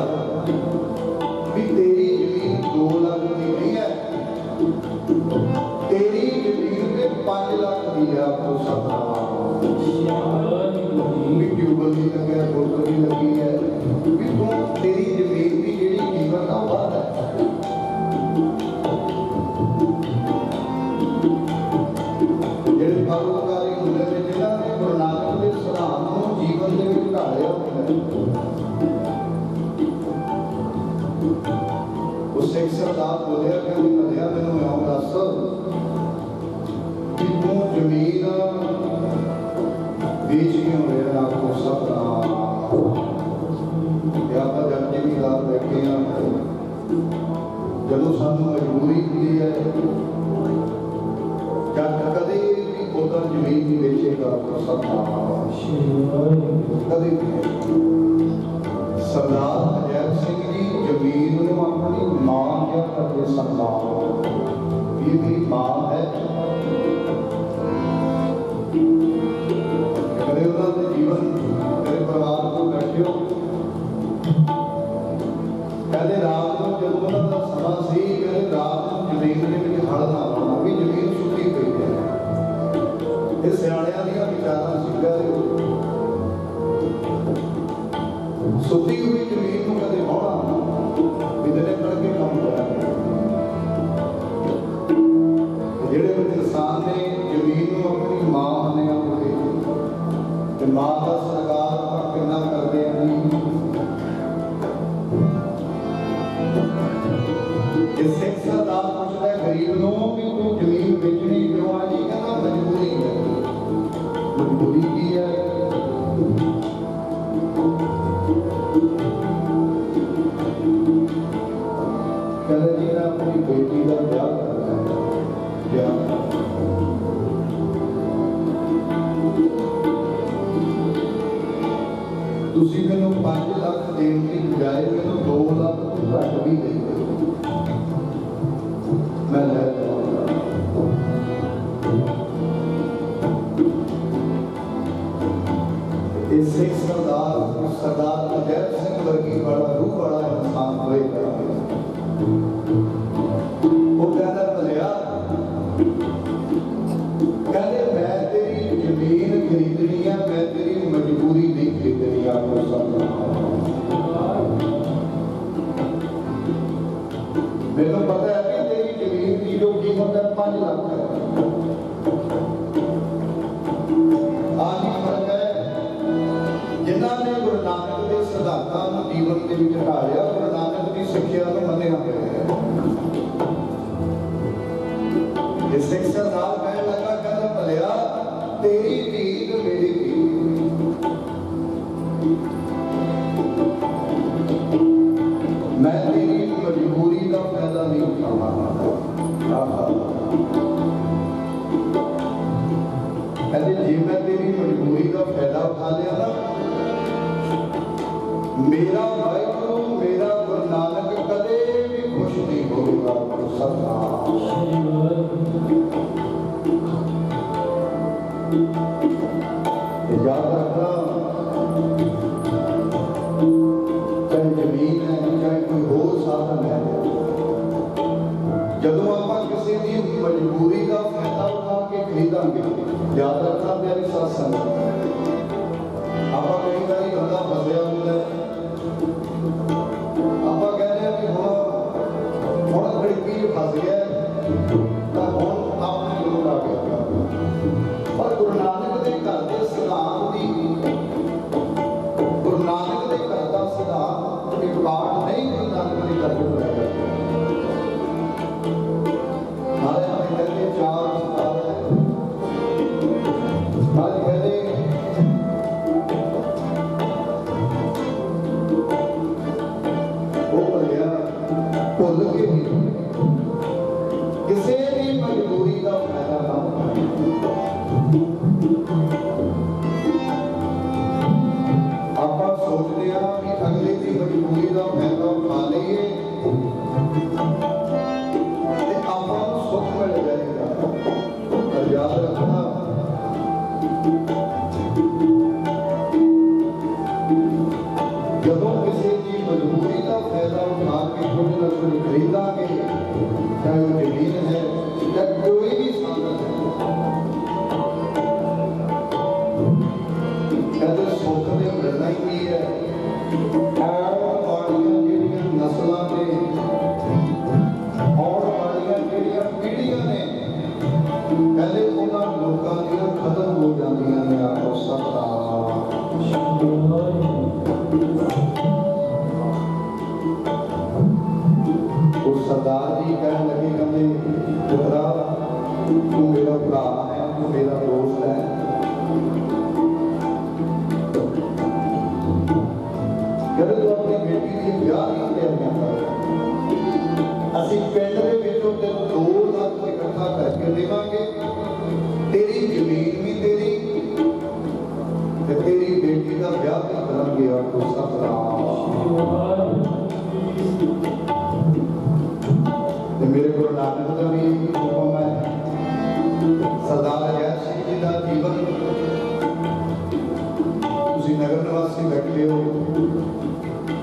भी तेरी जमीन 2 लाख की नहीं है तेरी जमीन में 5 लाख की है आपको सपना भी तू तेरी जमीन की जी कीमत आ वध है। ਜਿਹੜੇ ਪਰਉਪਕਾਰੀ ਹੁੰਦੇ ਨੇ ਜਿਨ੍ਹਾਂ ਨੇ ਗੁਰੂ ਨਾਨਕ ਦੇ ਸਿਧਾਂਤ ਨੂੰ ਜੀਵਨ ਦੇ ਵਿੱਚ ਢਾਲਿਆ ਹੁੰਦਾ ਉਹ ਸਿੱਖ ਸਰਦਾਰ ਬੋਲਿਆ ਕਿ ਭਲਿਆ ਮੈਨੂੰ ਇਉਂ ਦੱਸ ਕਿ ਤੂੰ ਜ਼ਮੀਨ ਵੇਚ ਕਿਉਂ ਰਿਹਾ ਆਪਕੋ ਸਭ ਕਿ ਆਪਾਂ ਜਦ ਜ਼ਿਮੀਂਦਾਰ ਬੈਠੇ ਹਾਂ ਜਦੋਂ ਸਾਨੂੰ ਮਜਬੂਰੀ ਹੁੰਦੀ ਹੈ ਜਦ ਕਦੇ ਵੀ ਉਧਰ ਜ਼ਮੀਨ ਨਹੀਂ ਵੇਚੇਗਾ ਸਭ ਕਦੇ ਵੀ। ਸਰਦਾਰ ਅਜੈਬ ਸਿੰਘ ਜੀ ਜ਼ਮੀਨ ਨੂੰ ਆਪਣੀ ਮਾਂ ਕਿਹਾ ਕਰਦੇ ਸਨਮਾਨ ਇਹ ਮੇਰੀ ਮਾਂ ਹੈ। ਕਦੇ ਉਹਨਾਂ ਦੇ ਜੀਵਨ ਮੇਰੇ ਪਰਿਵਾਰ ਕੋਲ ਬੈਠਿਓ ਕਹਿੰਦੇ ਰਾਤ ਨੂੰ ਜਦੋਂ ਉਹਨਾਂ ਦਾ ਸਮਾਂ ਸੀ ਕਹਿੰਦੇ ਰਾਤ ਨੂੰ ਜ਼ਮੀਨ ਦੇ ਵਿੱਚ ਹਲ ਨਾ ਲਾਉਣਾ ਵੀ ਜ਼ਮੀਨ ਸੁੱਕੀ ਪਈ ਹੈ। ਇਹ ਸਿਆਣਿਆਂ ਦੀਆਂ ਵਿਚਾਰਾਂ ਸੀ ਕਹਿੰਦੇ ਸੁੱਤੀ ਹੋਈ ਜ਼ਮੀਨ ਨੂੰ ਕਦੇ ਵਾਹੁਣਾ ਵੀ ਦਿਨੇ ਪੜ ਕੇ ਕੰਮ ਕਰਾਂਗੇ। ਜਿਹੜੇ ਵੀ ਇਨਸਾਨ ਨੇ ਜ਼ਮੀਨ ਨੂੰ ਆਪਣੀ ਮਾਂ ਮੰਨਿਆ ਹੋਵੇ ਤੇ ਮਾਂ ਦਾ ਸਤਿਕਾਰ ਆਪਾਂ ਕਿੰਨਾ ਕਰਦੇ ਹਾਂ ਜੀ। ਇਹ ਸਿੱਖ ਸਰਦਾਰ ਪੁੱਛਦਾ ਗਰੀਬ ਨੂੰ ਵੀ ਤੂੰ ਜ਼ਮੀਨ ਵੇਚਣੀ ਕਿਉਂ ਆ ਜੀ ਕਹਿੰਦਾ ਮਜਬੂਰੀ ਹੈ। ਮਜਬੂਰੀ ਕੀ ਹੈ? ਕਹਿੰਦਾ ਜੀ ਮੈਂ ਆਪਣੀ ਬੇਟੀ ਦਾ ਵਿਆਹ ਕਰਨਾ ਹੈ। ਵਿਆਹ ਤੁਸੀਂ ਮੈਨੂੰ 5 ਲੱਖ ਦੇਣ ਦੀ ਬਜਾਏ ਮੈਨੂੰ 2 ਲੱਖ ਤੋਂ ਘੱਟ ਵੀ ਦੇ ਦਿਓ ਮੈਂ ਲੈ ਲਵਾਂਗਾ। ਇਹ ਸਿੱਖ ਸਰਦਾਰ ਅਜੈਬ ਸਿੰਘ ਵਰਗੀ ਬੜਾ ਰੂਹ ਵਾਲਾ ਇਨਸਾਨ ਹੋਏਗਾ। ਉਹ ਕਹਿੰਦਾ ਭਲਿਆ ਕਹਿੰਦੇ ਮੈਂ ਤੇਰੀ ਜ਼ਮੀਨ ਖਰੀਦਣੀ ਆ ਮੈਂ ਤੇਰੀ ਮਜਬੂਰੀ ਨਹੀਂ ਖਰੀਦਣੀ ਆਪਕੋ ਮੈਨੂੰ ਪਤਾ ਹੈ ਕਿ ਤੇਰੀ ਜ਼ਮੀਨ ਦੀ ਜੋ ਕੀਮਤ ਹੈ 5 ਲੱਖ ਹੈ। ਆਹੀ ਫਰਕ ਹੈ ਜਿਨ੍ਹਾਂ ਨੇ ਗੁਰੂ ਨਾਨਕ ਦੇ ਸਿਧਾਂਤਾਂ ਨੂੰ ਜੀਵਨ ਦੇ ਵਿੱਚ ਢਾਲਿਆ ਗੁਰੂ ਨਾਨਕ ਦੀ ਸਿੱਖਿਆ ਨੂੰ ਮੰਨਿਆ ਹੋਇਆ ਹੈ। ਇਹ ਸਿੱਖ ਸਰਦਾਰ ਕਹਿਣ ਲੱਗਾ ਕਹਿੰਦਾ ਭਲਿਆ ਤੇਰੀ ਧੀ ਤੇ ਮੇਰੀ ਧੀ ਮੈਂ ਤੇਰੀ ਮਜਬੂਰੀ ਦਾ ਫਾਇਦਾ ਨਹੀਂ ਉਠਾਵਾਂਗਾ। ਕਹਿੰਦੇ ਜੇ ਮੈਂ ਤੇਰੀ ਮਜਬੂਰੀ ਦਾ ਫਾਇਦਾ ਉਠਾ ਲਿਆ ਨਾ ਮੇਰਾ ਵਾਹਿਗੁਰੂ ਮੇਰਾ ਗੁਰੂ ਨਾਨਕ ਕਦੇ ਵੀ ਖੁਸ਼ ਨਹੀਂ ਹੋਊਗਾ। ਯਾਦ ਰੱਖਣਾ ਚਾਹੇ ਜ਼ਮੀਨ ਹੈ ਚਾਹੇ ਕੋਈ ਹੋਰ ਸਾਧਨ ਹੈ ਜਦੋਂ ਆਪਾਂ ਕਿਸੇ ਦੀ ਮਜਬੂਰੀ ਦਾ ਫਾਇਦਾ ਉਠਾ ਕੇ ਖਰੀਦਾਂਗੇ ਯਾਦ ਰੱਖਣਾ ਪਿਆਰੀ ਸਾਧ ਸੰਗਤ ਆਪਾਂ ਕਈ ਵਾਰੀ ਬੰਦਾ ਫਸਿਆ ਹੁੰਦਾ ਆਪਾਂ ਕਹਿੰਦੇ ਆ ਕਿ ਹੁਣ ਗਰੀਬੀ ਫਸ ਗਿਆ ਤਾਂ ਹੁਣ ਆਪਣੇ ਲੋਕ ਆ ਗਿਆ ਪਰ ਗੁਰੂ ਨਾਨਕ ਦੇ ਘਰ ਦੇ ਸਿਧਾਂਤ ਦੀ ਗੁਰੂ ਨਾਨਕ ਦੇ ਘਰ ਦਾ ਸਿਧਾਂਤ ਇੱਕ ਪਾਠ ਨਹੀਂ ਗੁਰੂ ਨਾਨਕ ਦੇ ਘਰ ਵਿੱਚ ਹੋਇਆ ਨਾਲੇ ਆਪਣੇ ਕਹਿੰਦੇ 4 ਸਿਧਾਂਤ ਨਾਲੇ ਕਹਿੰਦੇ ਉਹ ਭਲਿਆ ਭੁੱਲ ਕੇ ਕਿਸੇ ਦੀ ਮਜਬੂਰੀ ਦਾ ਫਾਇਦਾ ਨਾ ਆਪਾਂ ਸੋਚਦੇ ਆ ਕਿ ਅਗਲੇ ਦੀ ਮਜਬੂਰੀ ਦਾ ਫਾਇਦਾ ਉਠਾ ਲਈਏ ਤੇ ਆਪਾਂ ਨੂੰ ਸੁੱਖ ਮਿਲ ਜਾਏਗਾ। ਪਰ ਯਾਦ ਰੱਖਣਾ ਜਦੋਂ ਕਿਸੇ ਦੀ ਮਜਬੂਰੀ ਦਾ ਫਾਇਦਾ ਉਠਾ ਕੇ ਕੁਝ ਨਾ ਕੁਝ ਖਰੀਦਾਂਗੇ ਚਾਹੇ ਉਹ ਜ਼ਮੀਨ ਹੈ ਜਾਂ ਕੋਈ ਵੀ ਸਾਧਨ ਹੈ ਕਹਿੰਦੇ ਸੁੱਖ ਦੇ ਮਿਲਣਾ ਹੀ ਕੀ ਹੈ ਆਉਣ ਵਾਲੀਆਂ ਜਿਹੜੀਆਂ ਨਸਲਾਂ ਨੇ, ਆਉਣ ਵਾਲੀਆਂ ਜਿਹੜੀਆਂ ਪੀੜ੍ਹੀਆਂ ਨੇ, ਕਹਿੰਦੇ ਉਹਨਾਂ ਲੋਕਾਂ ਦੀਆਂ ਖਤਮ ਹੋ ਜਾਂਦੀਆਂ ਨੇ। ਆਖੋ ਸਤਿਨਾਮ। ਉਹ ਸਰਦਾਰ ਜੀ ਕਹਿਣ ਲੱਗੇ, ਕਹਿੰਦੇ ਪੁੱਤਰਾ ਤੂੰ ਮੇਰਾ ਭਰਾ ਹੈ, ਤੂੰ ਮੇਰਾ ਦੋਸਤ ਹੈ। ਜਦੋਂ ਤੂੰ ਆਪਣੀ ਬੇਟੀ ਦੀ ਵਿਆਹ ਦੀ ਤਿਆਰੀਆਂ ਕਰ, ਅਸੀਂ ਪਿੰਡ ਦੇ ਵਿੱਚੋਂ ਤੇ 2 ਲੱਖ ਇਕੱਠਾ ਕਰਕੇ ਦੇਵਾਂਗੇ। ਤੇਰੀ ਜ਼ਮੀਨ ਵੀ ਤੇਰੀ ਤੇ ਤੇਰੀ ਬੇਟੀ ਦਾ ਵਿਆਹ ਵੀ ਕਰਾਂਗੇ। ਆਖੋ ਸਤਿਨਾਮ। ਤੇ ਮੇਰੇ ਗੁਰੂ ਨਾਨਕ ਦਾ ਵੀ ਹੁਕਮ ਹੈ। ਸਰਦਾਰ ਅਜੈਬ ਸਿੰਘ ਜੀ ਦਾ ਜੀਵਨ ਤੁਸੀਂ ਨਗਰ ਨਿਵਾਸੀ ਬੈਠੇ ਹੋ,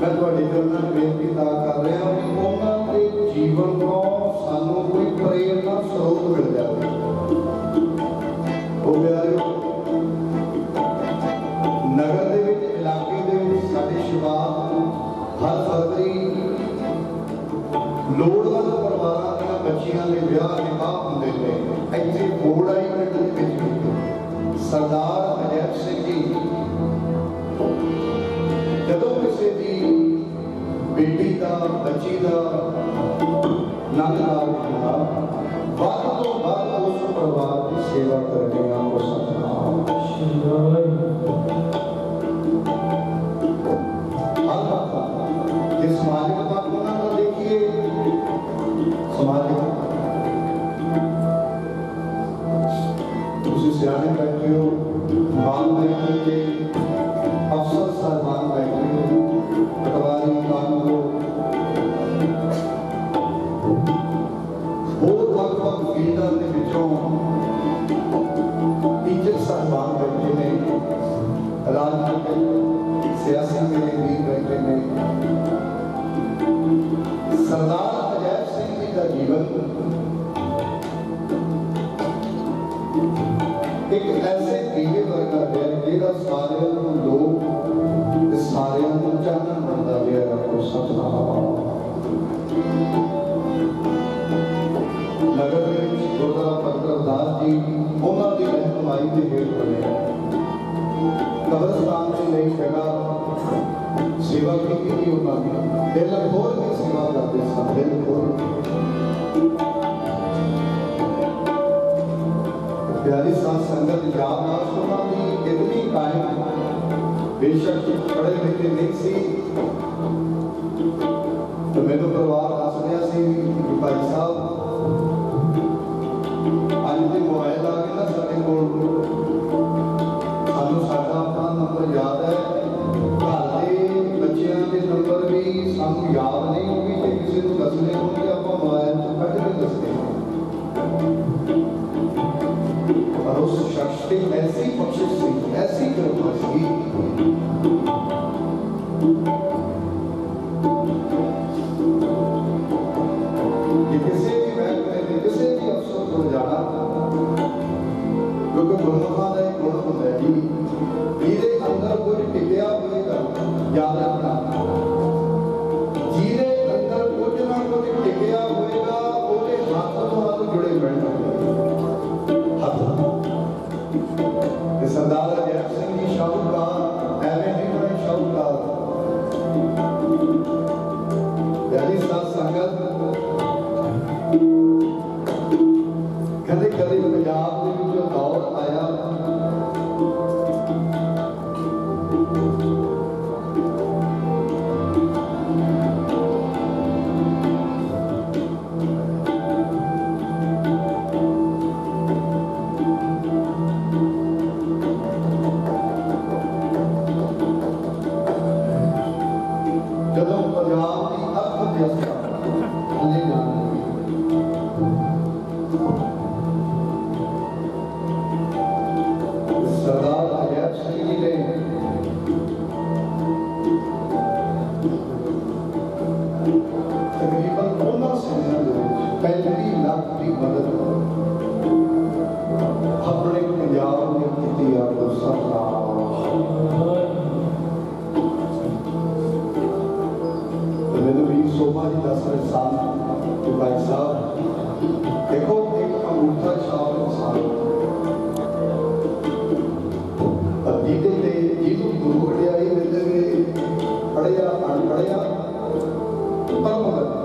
ਮੈਂ ਤੁਹਾਡੇ ਚਰਨਾਂ 'ਚ ਬੇਨਤੀ ਤਾਂ ਕਰ ਰਿਹਾ ਕਿ ਉਹਨਾਂ ਦੇ ਜੀਵਨ ਤੋਂ ਸਾਨੂੰ ਕੋਈ ਪ੍ਰੇਰਨਾ ਸਰੋਤ ਮਿਲ ਜਾਵੇ। ਉਹ ਪਿਆਰਿਓ, ਨਗਰ ਦੇ ਵਿੱਚ, ਇਲਾਕੇ ਦੇ ਵਿੱਚ ਸਾਡੇ ਸ਼ਬਾਬ ਹਰ ਫਰਵਰੀ ਲੋੜਵੰਦ ਪਰਿਵਾਰਾਂ ਦੀਆਂ ਬੱਚੀਆਂ ਦੇ ਵਿਆਹ ਨਿਕਾਹ ਹੁੰਦੇ ਨੇ। ਇੱਥੇ ਬੋੜਾਈ ਪਿੰਡ ਦੇ ਵਿੱਚ ਸਰਦਾਰ ਅਜੈਬ ਸਿੰਘ ਜੀ ਜਦੋਂ ਕਿਸੇ ਦੀ ਬੇਟੀ ਦਾ, ਬੱਚੀ ਦਾ ਨੰਦ ਕਾਰਜ ਹੁੰਦਾ, ਵੱਧ ਤੋਂ ਵੱਧ ਉਸ ਪਰਿਵਾਰ ਦੀ ਸੇਵਾ ਕਰਨੀ। ਆਖੋ ਸਤਿਨਾਮ। ਜੇ ਸਮਾਜਿਕ ਪੱਖ ਉਹਨਾਂ ਦਾ ਦੇਖੀਏ, ਸਮਾਜਿਕ ਤੁਸੀਂ ਸਿਆਣੇ ਬੈਠੇ ਹੋ, ਮਾਨ ਬੈਠੇ ਤੇ ਅਫਸਰ ਸਾਹਿਬਾਨ ਬੈਠੇ ਹੋ, ਪਟਵਾਰੀ, ਕਾਨੂੰਗੋ, ਹੋਰ ਵੱਖ-ਵੱਖ ਫੀਲਡਾਂ ਦੇ ਵਿੱਚੋਂ ਟੀਚਰ ਸਾਹਿਬਾਨ ਬੈਠੇ ਨੇ, ਰਾਜਨੀਤਿਕ ਸਿਆਸੀ ਮੇਰੇ ਵੀਰ ਬੈਠੇ ਨੇ। ਸਰਦਾਰ ਅਜੈਬ ਸਿੰਘ ਜੀ ਦਾ ਜੀਵਨ ਇੱਕ ਐਸੇ ਦੀਵੇ ਵਰਗਾ ਹੈ ਜਿਹੜਾ ਸਾਰਿਆਂ ਨੂੰ ਲੋਕ ਤੇ ਸਾਰਿਆਂ ਨੂੰ ਚਾਨਣ ਬਣਦਾ ਗਿਆ। ਆਖੋ ਸਤਿਨਾਮ। ਨਗਰ ਦੇ ਵਿੱਚ ਗੁਰਦੁਆਰਾ ਭਗਤ ਰਵਿਦਾਸ ਜੀ ਉਹਨਾਂ ਦੀ ਰਹਿਨੁਮਾਈ ਦੇ ਹੇਠ ਬਣਿਆ। ਕਬਰਸਤਾਨ ਦੇ ਲਈ ਜਗ੍ਹਾ ਸੇਵਾ ਕੀਤੀ ਉਹਨਾਂ ਦੀ, ਦਿਲ ਖੋਲ੍ਹ ਕੇ ਸੇਵਾ ਕਰਦੇ ਸਨ, ਦਿਲ ਖੋਲ੍ਹ ਕੇ। ਪਿਆਰੀ ਸਾਧ ਸੰਗਤ, ਯਾਦਦਾਸ਼ਤ ਉਹਨਾਂ ਦੀ ਇਤਨੀ ਕਾਇਮ, ਬੇਸ਼ੱਕ ਪੜ੍ਹੇ ਲਿਖੇ ਨਹੀਂ ਸੀ। ਤੇ ਮੈਨੂੰ ਪਰਿਵਾਰ ਦੱਸ ਰਿਹਾ ਸੀ ਕਿ ਭਾਈ ਸਾਹਿਬ ਅੱਜ ਦੇ ਮੋਬਾਈਲ ਆ ਗਏ ਨਾ ਸਾਡੇ ਕੋਲ, ਸਾਨੂੰ ਸਾਡਾ ਆਪਣਾ ਨੰਬਰ ਯਾਦ ਹੈ, ਘਰ ਦੇ ਬੱਚਿਆਂ ਦੇ ਨੰਬਰ ਵੀ ਸਾਨੂੰ ਯਾਦ ਨਹੀਂ ਹੋਣਗੇ। ਜੇ ਕਿਸੇ ਨੂੰ ਦੱਸਣੇ ਹੋਣਗੇ ਆਪਾਂ ਮੋਬਾਈਲ 'ਚ ਕੱਢ ਕੇ ਦੱਸਦੇ ਹਾਂ। ਪਰ ਉਸ ਸ਼ਖਸ ਦੀ ਐਸੀ ਬਖਸ਼ਿਸ਼ ਸੀ, ਐਸੀ ਕਿਰਪਾ ਸੀ ਕਿ ਕਿਸੇ ਵੀ ਮਹਿਕਮੇ ਦੇ ਕਿਸੇ ਵੀ ਅਫਸਰ ਕੋਲ ਜਾਣਾ, ਕਿਉਂਕਿ ਗੁਰਮੁਖਾਂ ਦਾ ਇੱਕ ਗੁਣ ਹੁੰਦਾ ਹੈ ਜੀ, ਜਿਹਦੇ ਅੰਦਰ ਕੁਝ ਟਿਕਿਆ ਹੋਏਗਾ, ਯਾਦ ਰੱਖਣਾ, ਜਿਹਦੇ ਅੰਦਰ ਕੁਝ ਨਾ ਕੁਝ ਟਿਕਿਆ ਹੋਏਗਾ ਉਹਦੇ ਹੱਥ ਤੋਂ ਹੱਥ ਜੁੜੇ ਪੈਣਗੇ। ਤੇ ਸਰਦਾਰ ਅਜੈਬ ਸਿੰਘ ਜੀ ਸ਼ਾਹੂਕਾਰ ਐਵੇਂ ਨਹੀਂ ਬਣੇ ਸ਼ਾਹੂਕਾਰ। ਪਿਆਰੀ ਸਾਧ ਸੰਗਤ, ਕਦੇ ਕਦੇ ਪੰਜਾਬ ਦੇ ਵਿੱਚ ਦੌਰ ਆਇਆ, ਜਦੋਂ ਪੰਜਾਬ ਦੀ ਅਰਥ ਵਿਵਸਥਾ ਹਲੇ ਸਰਦਾਰ ਅਜੈਬ ਸਿੰਘ ਜੀ ਨੇ संत ते भाई साहब देखो एक अंगूठा छाप इंसान अतीते ते जिसू गुरु वडियाई मिलवे पढ़िया अनपढ़िया परम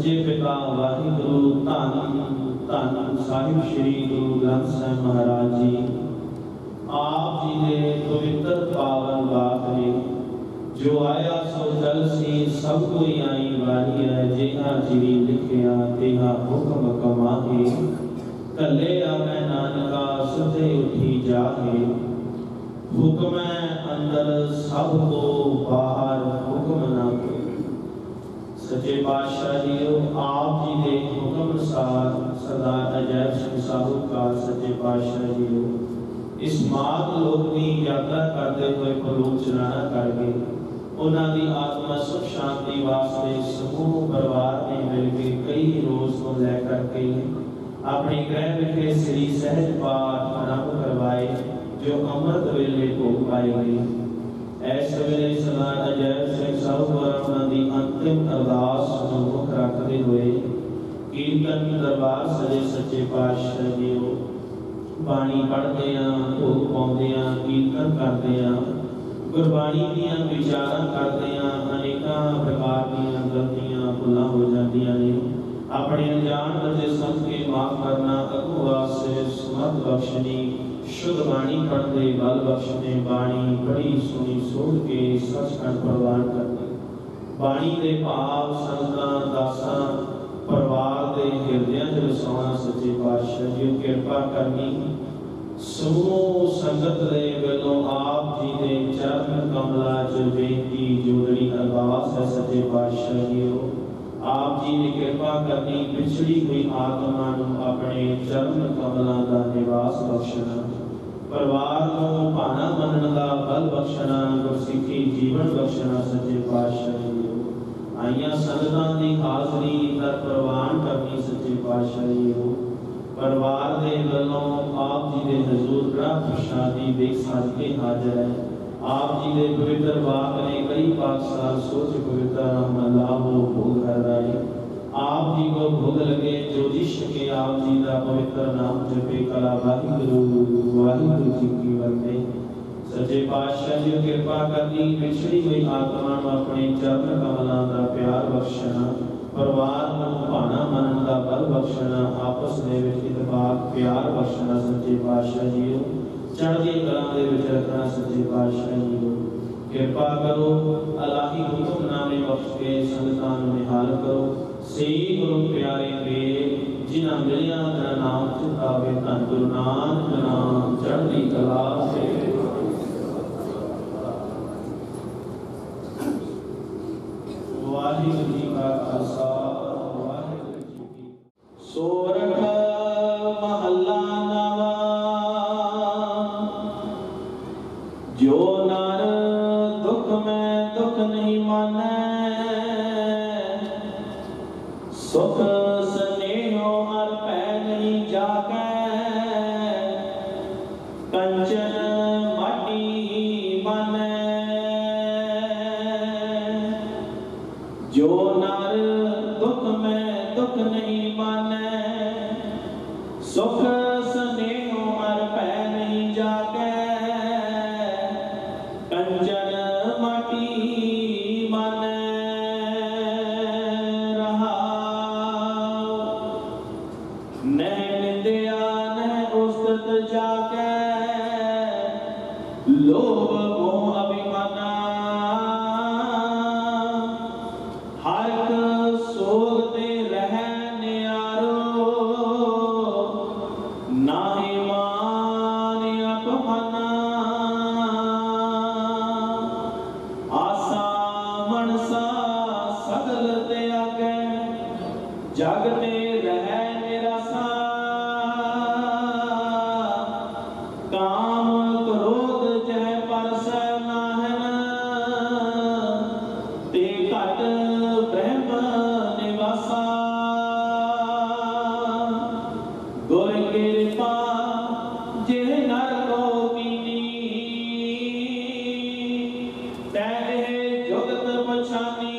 सच्चे पिता वाहिगुरु धन धन साहिब श्री गुरु ग्रंथ साहिब महाराज जी आप जी ने पवित्र पावन बात ने जो आया सो जल सी सब कोई आई वारी है जेहा जिरी लिखिया तेहा हुक्म कमाहे कले आवे नानका सुधे उठी जाहे हुक्म अंदर सब को बाहर हुक्म ना को। सच्चे पातशाह जीओ आप जी के हुक्म अनुसार सरदार अजैब सिंह साहूकार सच्चे पातशाह जीओ इस मात लोक की यात्रा करते हुए प्रलोक चलाना करके उन्होंने आत्मा सुख शांति वास्ते समूह परिवार ने मिलकर कई रोज को लेकर के अपने गृह विखे श्री सहज पाठ आरंभ करवाए जो अमृत वेले भोग पाएंगे। ऐसे वेले सरदार अजैब सिंह साहूकार की अंतिम अरदास ਨੂੰ ਮੁੱਖ ਰੱਖਦੇ ਹੋਏ ਕੀਰਤਨ ਦਰਬਾਰ ਸਜੇ ਸੱਚੇ ਪਾਤਸ਼ਾਹ ਜੀਓ ਬਾਣੀ ਪੜ੍ਹਦੇ ਆਂ ਭੋਗ ਪਾਉਂਦੇ ਆਂ ਕੀਰਤਨ ਕਰਦੇ ਆਂ ਗੁਰਬਾਣੀ ਦੀਆਂ ਵਿਚਾਰਾਂ ਕਰਦੇ ਆਂ ਅਨੇਕਾਂ ਪ੍ਰਕਾਰ ਦੀਆਂ ਗਲਤੀਆਂ ਭੁੱਲਾਂ ਹੋ ਜਾਂਦੀਆਂ ਨੇ ਆਪਣੇ ਅਣਜਾਣ ਵਜੇ ਸਮਝ ਕੇ ਮਾਫ ਕਰਨਾ ਅਗੂ ਵਾਸਤੇ ਸਮਤ ਬਖਸ਼ਣੀ शुद्ध बाणी पढ़ते बल बख्शने बाणी बड़ी सुनी सोच के सचखंड प्रवान करते बाणी दे भाव संतां दासां परिवार दे हिरदियां च वसाउणा सच्चे पातशाह जी किरपा करनी समूह संगत दे वल्लों आप जी दे चरण कमलां च बेनती जोड़नी अरदास है सच्चे पातशाह जी आप जी ने कृपा करनी पिछड़ी हुई आत्मा नूं अपने चरण कमलां दा निवास बख्शना परिवार नूं भाना मनण दा बल बख्शना गुरसिੱਖੀ जीवन बख्शना सच्चे पातशाह जी आईयां संगतां दी हाज़री दर प्रवान करनी सच्चे पातशाह जी परिवार दे वल्लों आप जी दे हजूर ग्रह प्रसादी देख सदके हाज़र है आप जी दे पवित्र वाक ने कई पाक साल सोच पवित्र अल्लाह को भोग कर रहे आप जी को भोग लगे ज्योतिष के आप जी का पवित्र नाम जपे कला वाहिगुरु जी की वंदे सच्चे पातशाह जी कृपा करनी पिछड़ी हुई आत्मा को अपने चरण कमलों का प्यार बख्शना परिवार को भाना मनन का बल बख्शना आपस में इतफाक प्यार बख्शना सच्चे पातशाह जी चढ़दी कलां दे विच रखना सच्चे पातशाह जी कृपा करो अलाही हुक्म नामे बख्श के संगतां नूं निहाल करो सही गुरु प्यारे के जिन्हां मिलिया तेरा नाम चितावे धन गुरु नानक नाम चढ़दी कला से वाहिगुरु जी का खालसा वाहिगुरु जी की सोरठ महला नवा जो नर दुख में दुख नहीं माने सुख स्नेहो हर पै नहीं जाके कंचन माटी माने जो नर दुख में दुख नहीं माने सुख स्नेहो हर पै नहीं जाके कंचन माटी माने जाके लोभ मोह अभिमाना हर एक सोगते रहने यारो नाहि मान अपमाना आसा मनसा सगल ते आगे जगते रह निराशा काम क्रोध जह परस नाहन ते घट ब्रह्म निवासा गुर कृपा जिह नर को कीनी तह जुगत पछानी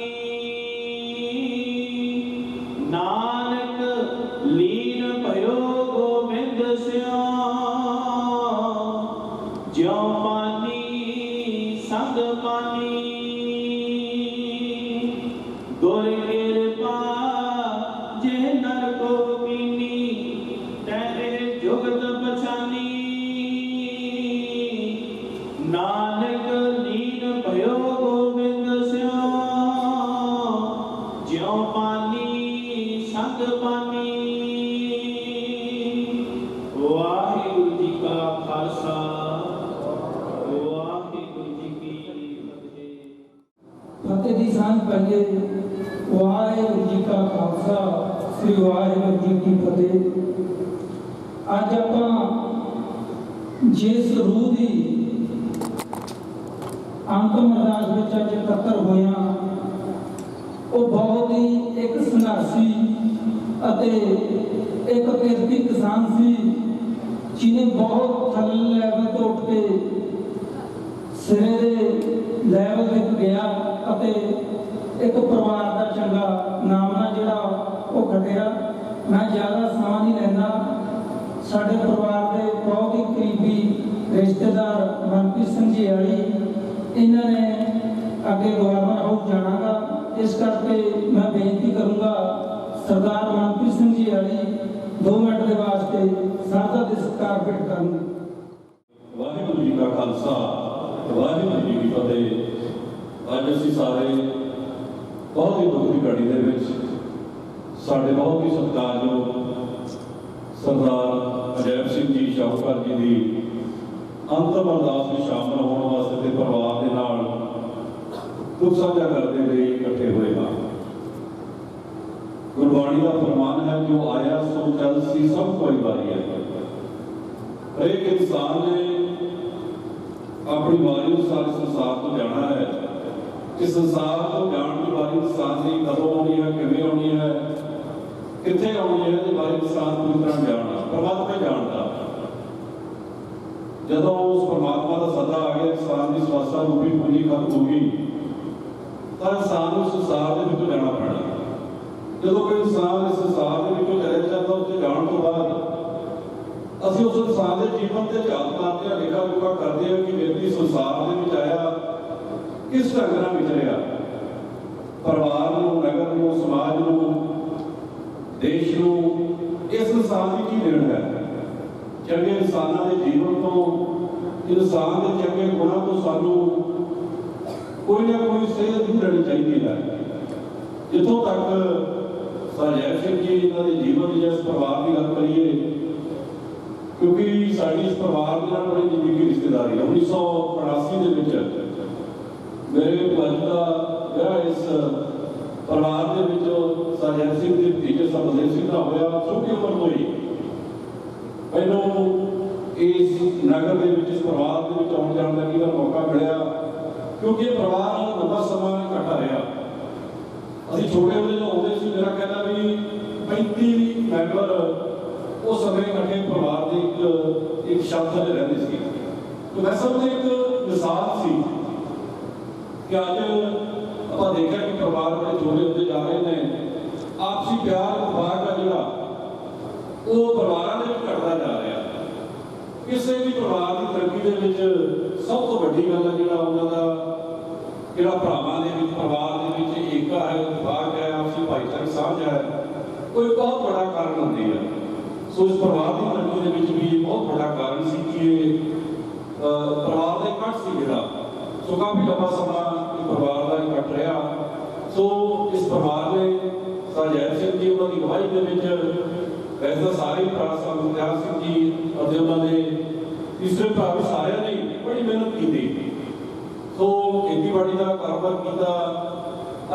नानक ज्यों पानी संग पानी। वाहिगुरु जी का खालसा वाहिगुरु जी की फतेह। फतेह दी सांझ पाइए। वाहिगुरु जी का खालसा श्री वाहिगुरु जी की फतेह। अज आपां जिस रूह की अंतिम अरदास विच अज इकट्ठर होया वो बहुत ही एक संघर्षी अते एक किरती किसान सी जिन्हें बहुत थल्ले लैवल तो उठ के सिरे दे लैवल तक गया अते एक परिवार का चंगा नामना जिहड़ा वो खटिया। मैं ज़्यादा समा नहीं लैंदा। साडे परिवार के बहुत ही करीबी रिश्तेदार मनप्रीत सिंह जी वाली इन्होंने अगे गवर्नर हाउस जाना गा, इस करके मैं बेनती करूँगा सरदार मनप्रीत सिंह जी वाली 2 मिनट के वास्ते सादा दे सत्कार भेंट करूँगी। वाहिगुरु जी का खालसा वाहिगुरु जी की फतेह। अज असीं सारे बहुत ही दुख की घड़ी दे विच साडे बहुत ही सत्कारयोग सरदार अजैब सिंह जी शाहूकार जी की अंतिम अरदास में शामिल होने वास्ते ते परिवार के नाल दुख साझा करने लिए इकट्ठे हुए हैं। गुरबाणी का फरमान है जो आया सो चल सी सब कोई बारी है। एक इंसान ने अपनी वारी अनुसार संसार को जाना है। इस संसार को जाने की वारी इंसान की कदों आनी है, किवें आनी है, कित्थे आनी है, ये वारी इंसान पूरी तरह जानना परमात्मा जानता। जदों उस परमात्मा का सदा आ गया इंसान की स्वासा रूपी पूंजी खत्म होगी तो इंसान उस संसार के विचों जाना पैना। जदों कोई इंसान इस संसार के विचों चले जाता उसके जाने तो बाद असीं उस इंसान के जीवन से झात मारते हैं, लेखा जोखा करते हैं कि व्यक्ति संसार के विच आया किस ढंग नाल विचरिया, परिवार नूं, नगर नूं, समाज नूं, देश नूं इस इंसान की की देन है। चंगे इंसानों के जीवन तो इंसान के चंगे गुणों तो सानू कोई ना कोई सेध मिलनी चाहिए है। जितों तक अजैब सिंह जी इन्होंने जीवन की इस परिवार की गल करिए क्योंकि साड़ी इस परिवार के नाल बड़ी निजी रिश्तेदारी है। 1982 के मेरे पिताजी का विआह इस परिवार के अजैब सिंह के भतीजे सरबदेव सिंह का होया। छोटी उम्र तो ही मैनू इस नगर के इस परिवार के आने जाने का कई बार मौका मिला क्योंकि ये परिवार लंबा समय इकट्ठा रहा। असीं छोटे होंदे जो आउंदे सी, मेरा कहना भी 35 मैंबर उस समय इकट्ठे परिवार के एक छत थल्ले रहिंदे सी। तो मैं समझदा एक मिसाल सी कि अज आपां देखिआ कि परिवार बड़े छोटे होंदे जा रहे हैं। आपसी प्यार इतफाक का जिहड़ा वो परिवार में घटता जा रहा। किसी भी परिवार की तरक्की के सब तो वड्डी गल है जिहड़ा उन्हां दा जिहड़ा भरावां दे विच परिवार दे विच एकता है, इतफाक है, आपसी भाईचारक साझ है, कोई बहुत बड़ा कारण होंदी है। सो इस परिवार की तरक्की के विच भी बहुत बड़ा कारण सी कि परिवार का इकट्ठ सी जिहड़ा सो काफ़ी लंबा समा परिवार का इकट्ठ रहा। सो इस परिवार ने अजैब सिंह जी उन्होंने गवाही के विच वैसे तो सारे भरा गुरदियाल सिंह जी और उन्होंने तीसरे भरा भी सारे ने बड़ी मेहनत की। सो खेतीबाड़ी का कारोबार किया,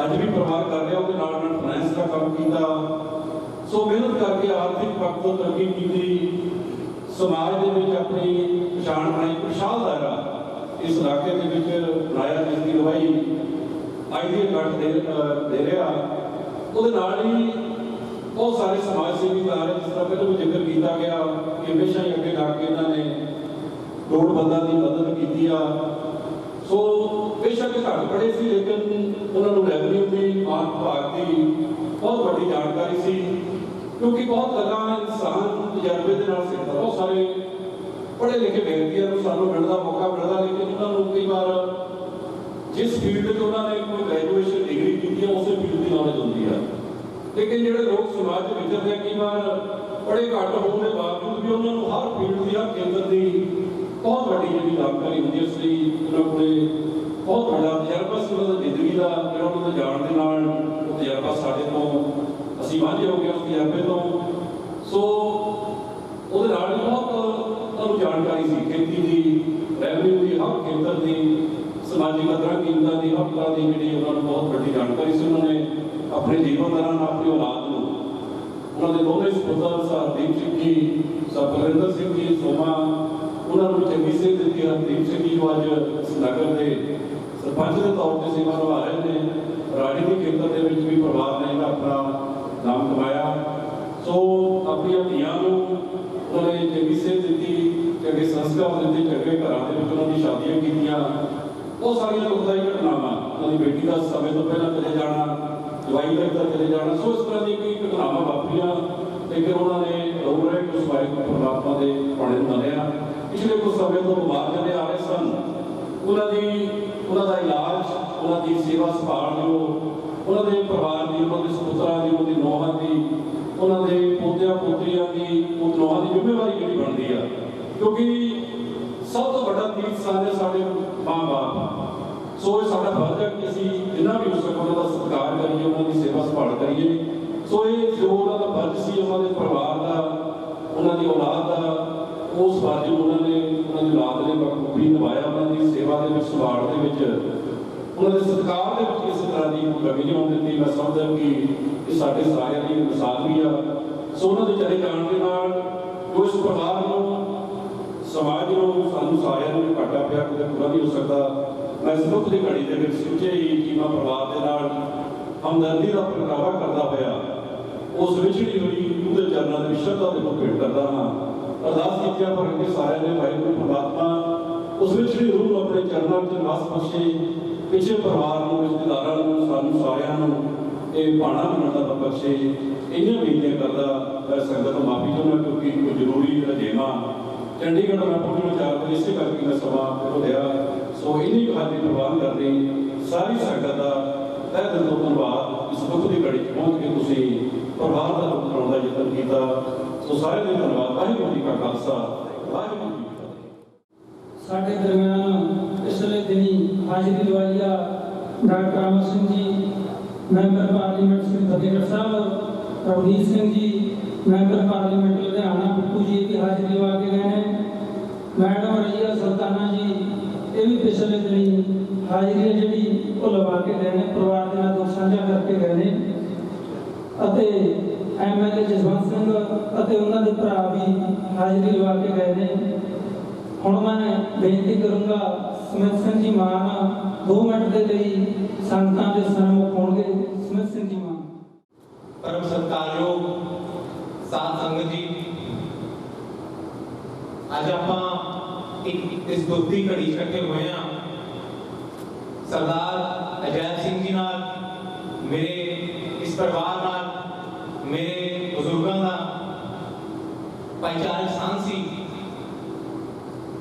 अज भी परिवार कर रहा, उसके नाल फाइनैंस का काम किया। सो मेहनत करके आर्थिक पक्ष तो तरक्की की, समाज के अपनी पछाण बनाई, विशाल दायरा इस इलाके के बनाया जिसकी गवाही अज भी इकट्ठ दे रहा। उसदे नाल ही बहुत सारे समाज सेवी इदारे जिस तरह पहले भी जिक्र किया गया कि हमेशा ही अगे जाके इन्होंने लोड़वंदां की मदद की। सो बेशक घट पड़े सी लेकिन उन्होंने रेवन्यू की माल विभाग की बहुत बड़ी जानकारी सी क्योंकि बहुत गल्लां इंसान तजर्बे के नाल सीखदा। बहुत सारे पढ़े लिखे व्यक्तियों को सानू मिलदा मौका मिलता लेकिन उन्होंने कई बार जिस फील्ड में उन्होंने कोई ग्रेजुएशन डिग्री की है उस फील्ड की नॉलेज होती है। लेकिन जो लोग समाज में विचरते कई बार बड़े घट होने के बावजूद भी उन्होंने हर फील्ड की हर केंद्र की बहुत बड़ी जी जानकारी होती है। इसलिए उन्होंने बहुत बड़ा तजर्बा से उन्होंने जिंदगी का जो उन्होंने जान के नाल वो तजर्बा साढ़े तो असी वांझे हो गए उस तजर्बे तो। सो वो बहुत जानकारी सी खेती की, रेवन्यू की, हर खेतर की, समाजिक कदर कीमत की, हर तरह की जी उन्होंने बहुत बड़ी जानकारी से। उन्होंने अपने जीवन दौरान अपनी औलाद को उन्होंने दोनों पुत्र हरदीप सिंह जी, बलविंदर सिंह जी सोमा, उन्होंने चंगी सेहत दी। हरदीप सिंह जी जो अज नगर के सरपंच के तौर पर सेवा निभा रहे हैं। राजनीतिक खेत्र के भी परिवार ने अपना नाम कमाया। सो अपन धियां उन्होंने चंगी सेहत दी, चंगे संस्कार दिते, चंगे घर उन्होंने शादियां की। बहुत सारिया दुखदाई घटनावां, उन्होंनी बेटी का समय तो पहला चले जाना, जवाई तक चले जाना। सो इस तरह की कई घटनावां वापरियां, लेकिन उन्होंने रो रहे कि उस वाहिगुरू परमात्मा के पाने मनिया। पिछले कुछ समय तो बीमार चले आ रहे सन, उन्होंने इलाज, उन्होंने सेवा संभाल जो उन्होंने परिवार की, उन्होंने सपुत्रा की, उन्होंने नौहां की, उन्होंने पोतिया पोतरियां की, नौहां की जिम्मेवारी जी बनती है। क्योंकि सब तो बड़ा तीर्थ स्थान है साढ़े माँ बाप। सो ये साडा फर्ज है कि असीं जिन्ना भी हो सके उन्होंने सत्कार करिए, उन्होंने सेवा संभाल करिए। सो ये जो उन्होंने फर्ज से उन्होंने परिवार का, उन्होंने औलाद का, उस फर्ज उन्होंने औलाद ने बखूबी निभाया। उन्होंने सेवा के संभाल के उन्होंने सत्कार के किसी तरह की कमी नहीं होने दी। मैं समझदा कि साढ़े सारिया की मिसाल भी आ। सो उन्होंने चले जाने के नाल जो इस परिवार को, समाज को, सानू सारिया को घाटा पिया कदे पूरा नहीं हो सकता। मैं इस दुख की घड़ी के सोचे ही कि मैं परिवार के नाल हमदर्दी का प्रगटावा करता होया उस विछड़ी हुई उहदे चरणों की श्रद्धा के भेंट करता हाँ। अरदास कीतियां पर अगे सारिया ने वाहिगुरू परमात्मा उस विछड़ी रूह अपने चरणों में वास बख्शे। पिछले परिवार को, रिश्तेदारां को, सानू सारिया नूं ये भाणा बनण दा बख्शे। इन्हां बेनतियां करदा मैं संगत को माफी चाहुंदा क्योंकि कोई जरूरी रजेमा चंडीगढ़ में पहुंचना चाहते इसे करके मैं सभा को लिया। सो इन्हीं खातिर प्रवान करते सारी संगत का तह दिल तो धन्यवाद। इस दुख की घड़ी पहुंच के तुसीं परिवार का दुख बनाने का यतन किया। सो सारे का धन्यवाद। वाहिगुरू जी का खालसा, वाहिगुरू जी की फतेह। साढ़े दरम्यान पिछले दिनी हाजिरी लवाई आ doctor Amar Singh ji, member parliament Shri Fatehgarh Sahib, Ravneet Singh ji, member parliament Ludhiana Bittu जी की हाजिरी लवा के गए हैं। मैडम रजिया सुल्ताना जी ये भी पिछले दिनी हाजिरी जी वो लवा के गए हैं, परिवार के नाल दुख साझा करके गए हैं। MLA जसवंत सिंह और उन्होंने भरा भी हाजिरी लवा के गए हैं। हुण मैं बेनती करूँगा स्मिथ सिंह जी मान 2 मिनट के लिए संगतां दे सन्मुख होणगे। स्मिथ सिंह जी मान। परम सत्कारयोग साध संगत जी, अज आप इस दुख की घड़ी इकट्ठे हुए हैं सरदार अजैब सिंह जी नाल, मेरे इस परिवार नाल, मेरे बुजुर्गों का भाईचारक साथ सी।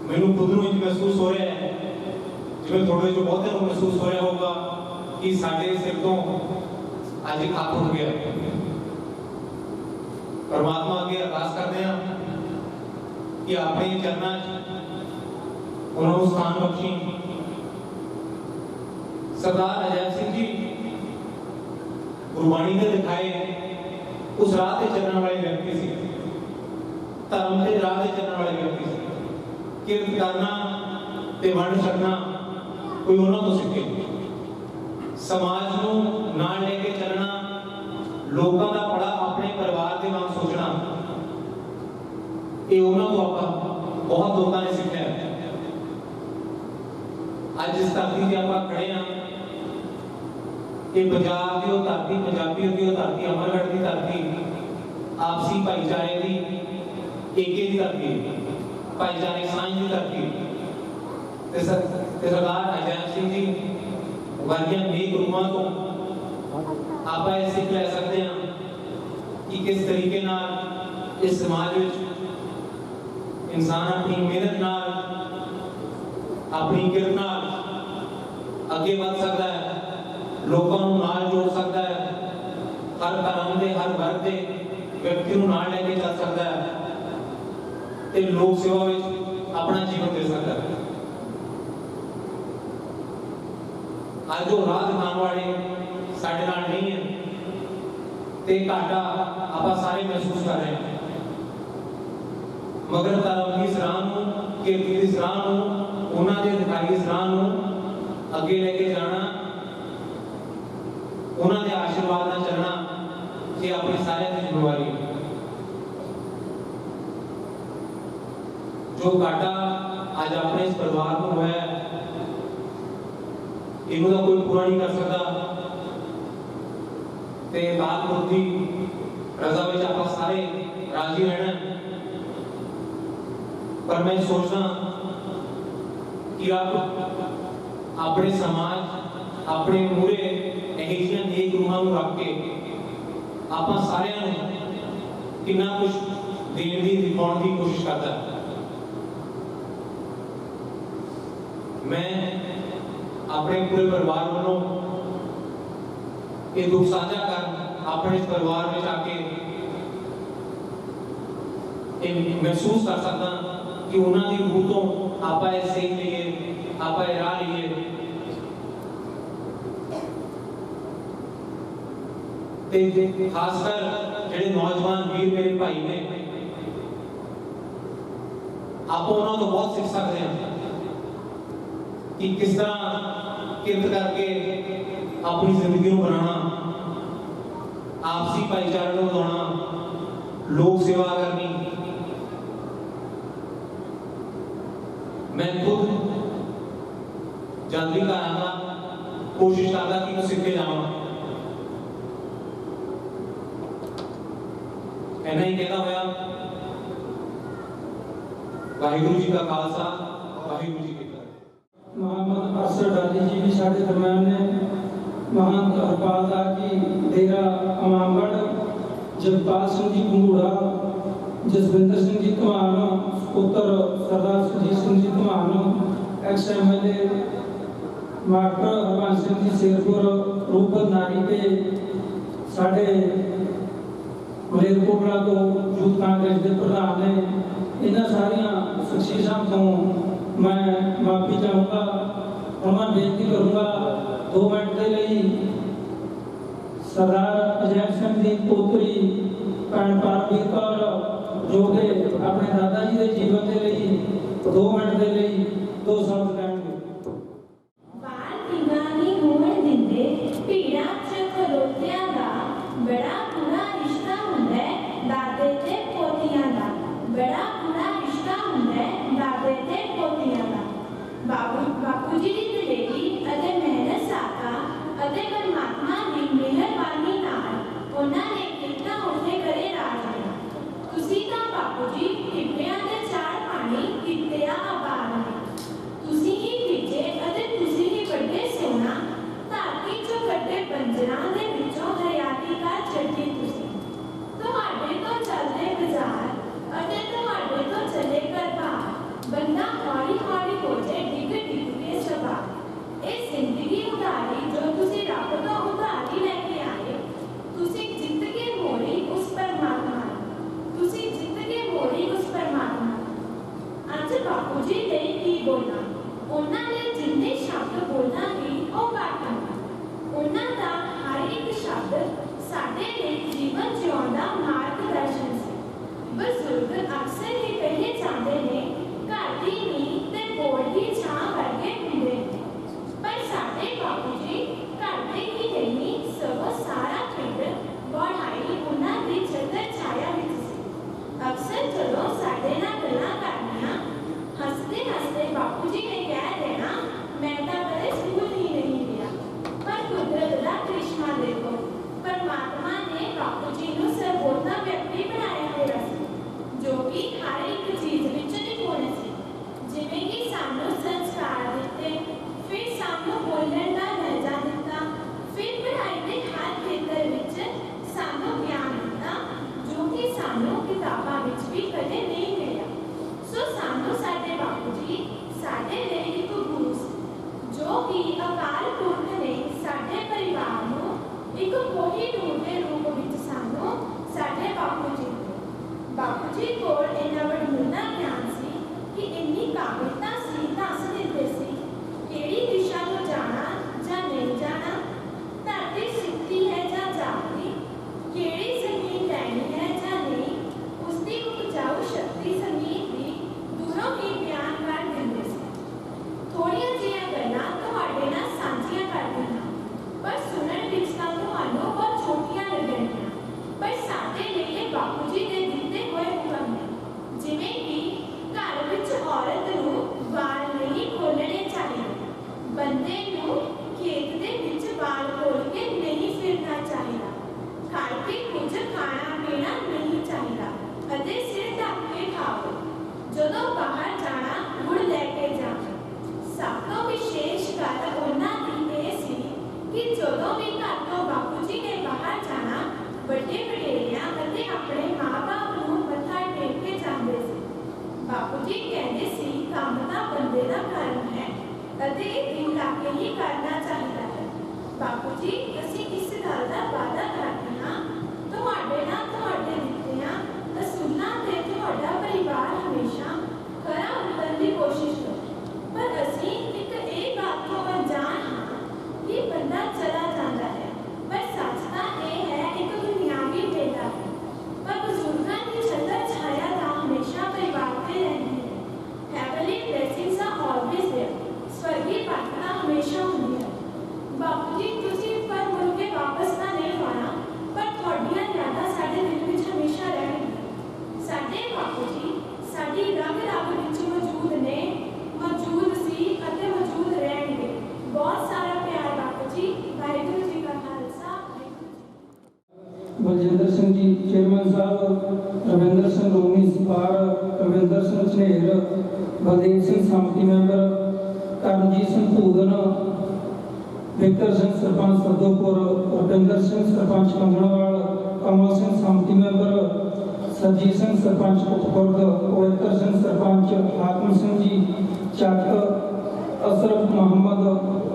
मैनू खुद नूं इंज महसूस हो रहा है जिवें थोड़े जो बहुते नूं महसूस हो रहा होगा कि साडे सिर तो अज एक हक उठ गया। परमात्मा अगे अरदास करते हैं कि अपने चरणों उन्होंने स्थान बख्शी। सरदार अजैब सिंह जी गुरबाणी ने दिखाए उस राह से चलने वाले व्यक्ति से, धर्म के राह से चलने वाले व्यक्ति से। किरत करना ते वंड छकना कोई उन्होंने तो सीखे। समाज को नाल लेके चलना, लोगों का बड़ा अपने परिवार के वांग सोचना, ये उन्होंने तो आप बहुत लोगों ने सीखा है। आज जिस धरती से आप खड़े हैं, ये पंजाब की धरती, पंजाबियों की धरती, अमरगढ़ की धरती, आपसी भाईचारे की एके की धरती, भाईचारे सांझ की धरती। सरदार अजैब सिंह जी वर्गिया नेक रूहां तो आप सीख ले सकते हैं कि किस तरीके नाल इस समाज में इंसान अपनी मेहनत नाल, अपनी किरत नाल आगे बढ़ सकता है, लोगों को नाल जोड़ सकता है, हर धर्म के हर वर्ग के व्यक्ति को नाल लेके चल सकता है, लोक सेवा में अपना जीवन दे सकता है। ਅੱਜ ਉਹ ਰਾਹ ਦਿਖਾਉਣ ਵਾਲੇ ਸਾਡੇ ਨਾਲ ਨਹੀਂ ਹੈ ਤੇ ਘਾਟਾ ਆਪਾਂ ਸਾਰੇ ਮਹਿਸੂਸ ਕਰ ਰਹੇ ਹਾਂ। ਮਗਰ ਧਰਮ ਦੀ ਸਰਾਹ ਨੂੰ, ਕੀਰਤੀ ਦੀ ਸਰਾਹ ਨੂੰ, ਉਹਨਾਂ ਦੇ ਦਿਖਾਈ ਸਰਾਹ ਨੂੰ ਅੱਗੇ ਲੈ ਕੇ ਜਾਣਾ, ਉਹਨਾਂ ਦੇ ਆਸ਼ੀਰਵਾਦ ਨਾਲ ਚੱਲਣਾ ਇਹ ਆਪਣੀ ਸਾਰਿਆਂ ਦੀ ਜ਼ਿੰਮੇਵਾਰੀ ਹੈ। ਜੋ ਘਾਟਾ ਅੱਜ ਆਪਣੇ ਇਸ ਪਰਿਵਾਰ ਨੂੰ ਹੋਇਆ ਇਹਨੂੰ ਤਾਂ ਕੋਈ ਪੂਰਾ ਨਹੀਂ ਕਰ ਸਕਦਾ ਤੇ ਬਾਦਪੁਰ ਦੀ ਰਜ਼ਾ ਵਿੱਚ ਆਪਾਂ ਸਾਰੇ ਰਾਜ਼ੀ ਰਹਿਣਾ। ਪਰ ਮੈਂ ਸੋਚਦਾ ਕਿ ਰੱਬ ਆਪਣੇ ਸਮਾਜ, ਆਪਣੇ ਮੂਹਰੇ ਇਹੋ ਜਿਹੀਆਂ ਨੇਕ ਰੂਹਾਂ ਨੂੰ ਰੱਖ ਕੇ ਆਪਾਂ ਸਾਰਿਆਂ ਨੂੰ ਕਿੰਨਾ ਕੁਝ ਦੇਣ ਦੀ, ਦਿਖਾਉਣ ਦੀ ਕੋਸ਼ਿਸ਼ ਕਰਦਾ। मैं अपने पूरे परिवार वालों ये दुख साझा कर अपने इस परिवार में जाके महसूस कर सकता कि उन्होंने रूह तो आप सीख लीए, आप राह लीए खासकर जेडे नौजवान वीर मेरे भाई ने आप उन्होंने तो बहुत सीख सकते हैं कि किस तरह किरत करके अपनी जिंदगी को बनाना, आपसी भाईचारे को बढ़ाना, लोक सेवा करनी। मैं खुद जल्दी का आना कोशिश करता कि मैं सीख के जाऊं। ऐना ही कहता होया वाहिगुरु जी का खालसा, वाहिगुरु जी की मोहम्मद अरशद अली जी भी साढ़े दरम्यान ने, महंत हरपाल दा जी डेरा अमामगढ़, जगपाल सिंह जी घुंगूड़ा, जसविंदर सिंह जी धमान, पुत्र Sardar Sujit Singh ji Dhaman, ex MLA master Harbans Singh ji Sherpur, रूपत नारी के साढ़े मलेरकोटला तो यूथ कांग्रेस के प्रधान ने, इन्हां सारियां शख्सियतां तो मैं माफी चाहूँगा और मैं बेनती करूँगा 2 मिनट के लिए सरदार अजैब सिंह की पोतरी भैन परमवीर कौर जो कि अपने दादा जी के जीवन के लिए 2 मिनट के लिए 2 शब्द कहेंगे। बाल दीवानी होने दिंदे पीड़ा च खलोतियां दा बड़ा बुरा रिश्ता हुंदा है दादे ते पोतियां दा, बड़ा बुरा रिश्ता हुंदा है दादे ते पोतियां दा। बापू जी दी दलेरी अते मेहनत साका अते परमात्मा दी मेहरबानी नाल उन्हां ने कितना उठे करे राज लिया। तुसी तां बापू जी टिप्पियां ते चार पानी कित्तिया आबाद ने, तुसी ही विचे अते तुसी ही बड़े सोना धरती चों कड्डे बंजरां दे विचों हरियाली का चढ़ी तुसी। तुहाडे तो चलदे बाजार अते तुहाडे तो चले घरबार, बंदा हौली हौली हो जाए डिग डिग के सवार। इस जिंदगी उधारी जो तुसी रब तो उधारी लेके आए, तुसी जित के मोड़ी उस परमात्मा, तुसी जित के मोड़ी उस परमात्मा। अज बापू जी ने की बोलना, उन्होंने जिन्ने शब्द बोलना ही वो घट, उन्होंने हर एक शब्द साडे लिए जीवन जिउण दा मार्गदर्शन से। बुजुर्ग अक्सर ही कहने चाहते हैं घर की नींह ते बोर्ड की छां वर्गे हुंदे, पर साडे बापू जी घर दे ही नहीं सगों सारा पिंड बढ़ाई उन्हां दी छतर छाया विच सी। अक्सर जदों साडे नाल गल्लां करनियां हसदे हसदे बापू जी ने कह देना मैं तां कदे स्कूल ही नहीं गया। पर कुदरत दा करिश्मा देखो, परमात्मा ने बापू जी नूं सर्वोत्तम व्यक्ति बनाया होया सी जो कि हर एक ਜਦੋਂ ਬਾਹਰ ਜਾਣਾ ਗੁੜ ਲੈ ਕੇ ਜਾਣਾ। ਸਭ ਤੋਂ ਵਿਸ਼ੇਸ਼ ਗੱਲ ਉਹਨਾਂ ਦੀ ਇਹ ਸੀ ਕਿ ਜਦੋਂ ਵੀ ਘਰ ਤੋਂ ਬਾਪੂ ਜੀ ਨੇ ਬਾਹਰ ਜਾਣਾ, ਵੱਡੇ ਵਡੇਰਿਆਂ ਅਤੇ ਆਪਣੇ ਮਾਂ-ਬਾਪ ਨੂੰ ਮੱਥਾ ਟੇਕ ਕੇ ਜਾਂਦੇ ਸੀ। ਬਾਪੂ ਜੀ ਕਹਿੰਦੇ ਸੀ ਕੰਮ ਤਾਂ ਬੰਦੇ ਦਾ ਕਰਮ ਹੈ ਅਤੇ ਇਹ ਦਿਲ ਲਾ ਕੇ ਹੀ ਕਰਨਾ ਚਾਹੀਦਾ ਹੈ। ਬਾਪੂ ਜੀ, ਅਸੀਂ ਇਸ ਗੱਲ ਦਾ ਵਾਅਦਾ ਕਰਦੇ ਹਾਂ, ਤੁਹਾਡੇ ਨਾਲ ਤੁਹਾਡੇ ਦਿੱਤਿਆਂ ਅਸੂਲਾਂ ਤੇ ਤੁਹਾਡਾ ਪਰਿਵਾਰ ਹਮੇਸ਼ਾ ਖਰਾ ਉਤਰਨ ਦੀ ਕੋਸ਼ਿਸ਼ ਕਰੇ। ਪਰ ਅਸੀਂ ਇੱਕ ਇਹ ਗੱਲ ਤੋਂ ਅਣਜਾਣ ਹਾਂ ਕਿ ਬੰਦਾ ਚਲਾ ਜਾਂਦਾ ਹੈ, ਪਰ ਸੱਚ ਤਾਂ ਇਹ ਹੈ ਇੱਕ ਦੁਨਿਆਵੀ ਵੇਲਾ ਹੈ। ਪਰ ਬਜ਼ੁਰਗਾਂ ਦੀ ਛਤਰ ਛਾਇਆ ਤਾਂ ਹਮੇਸ਼ਾ ਪਰਿਵਾਰ ਤੇ ਰਹਿੰਦੀ ਹੈ। Heavenly blessings are always there. ਸਵਰਗੀ ਪ੍ਰਾਰਥਨਾ ਹਮੇਸ਼ਾ ਹੁੰਦੀ ਹੈ। ਬਾਪੂ ਜੀ, ਤੁਸੀਂ ਪਰ ਮੁੜ ਕੇ ਵਾਪਸ ਤਾਂ ਨਹੀਂ ਆਉਣਾ, ਪਰ ਤੁਹਾਡੀਆਂ ਯਾਦਾਂ ਸਾਡੇ ਦਿਲ ਵਿੱਚ ਹਮੇਸ਼ਾ ਰਹਿਣਗੀਆਂ। ਸਾਡੇ ਬਾਪੂ ਜੀ ਸਾਡੀ ਰਗ ਰਗ ਵਿੱਚ ਮੌਜੂਦ ਨੇ, ਮੌਜੂਦ ਸੀ ਅਤੇ ਮੌਜੂਦ ਰਹਿਣਗੇ। ਬਹੁਤ ਸਾਰਾ ਪਿਆਰ ਬਾਪੂ ਜੀ। ਵਾਹਿਗੁਰੂ ਜੀ ਕਾ ਖਾਲਸਾ, ਵਾਹਿਗੁਰੂ ਜੀ। ਬਲਜਿੰਦਰ ਸਿੰਘ ਜੀ ਚੇਅਰਮੈਨ ਸਾਹਿਬ, ਰਵਿੰਦਰ ਸਿੰਘ ਰੋਮੀ ਸਪਾਰ, ਰਵਿੰਦਰ ਸਿੰਘ ਸਨੇਹਰ, ਬਲਦੇਵ ਸਿੰਘ ਸੰਮਤੀ ਮੈਂਬਰ, ਕਰਮਜੀਤ ਸਿੰਘ ਭੂਦਨ, ਵਿਕਰ ਸਿੰਘ ਸਰਪੰਚ ਸਦੋਪੁਰ, ਰੁਪਿੰਦਰ ਸਿੰਘ ਸਰਪੰਚ ਲੰਗਣਵਾਲ, ਕਮਲ ਸਿੰਘ ਸੰਮਤੀ ਮੈਂਬਰ, ਸਰਜੀਤ ਸਿੰਘ ਸਰਪੰਚ ਕੁਪਖੁਰਦ, ਪਵਿੱਤਰ ਸਿੰਘ ਸਰਪੰਚ, ਹਾਕਮ ਸਿੰਘ ਜੀ ਚੱਕ, ਅਸ਼ਰਫ ਮੁਹੰਮਦ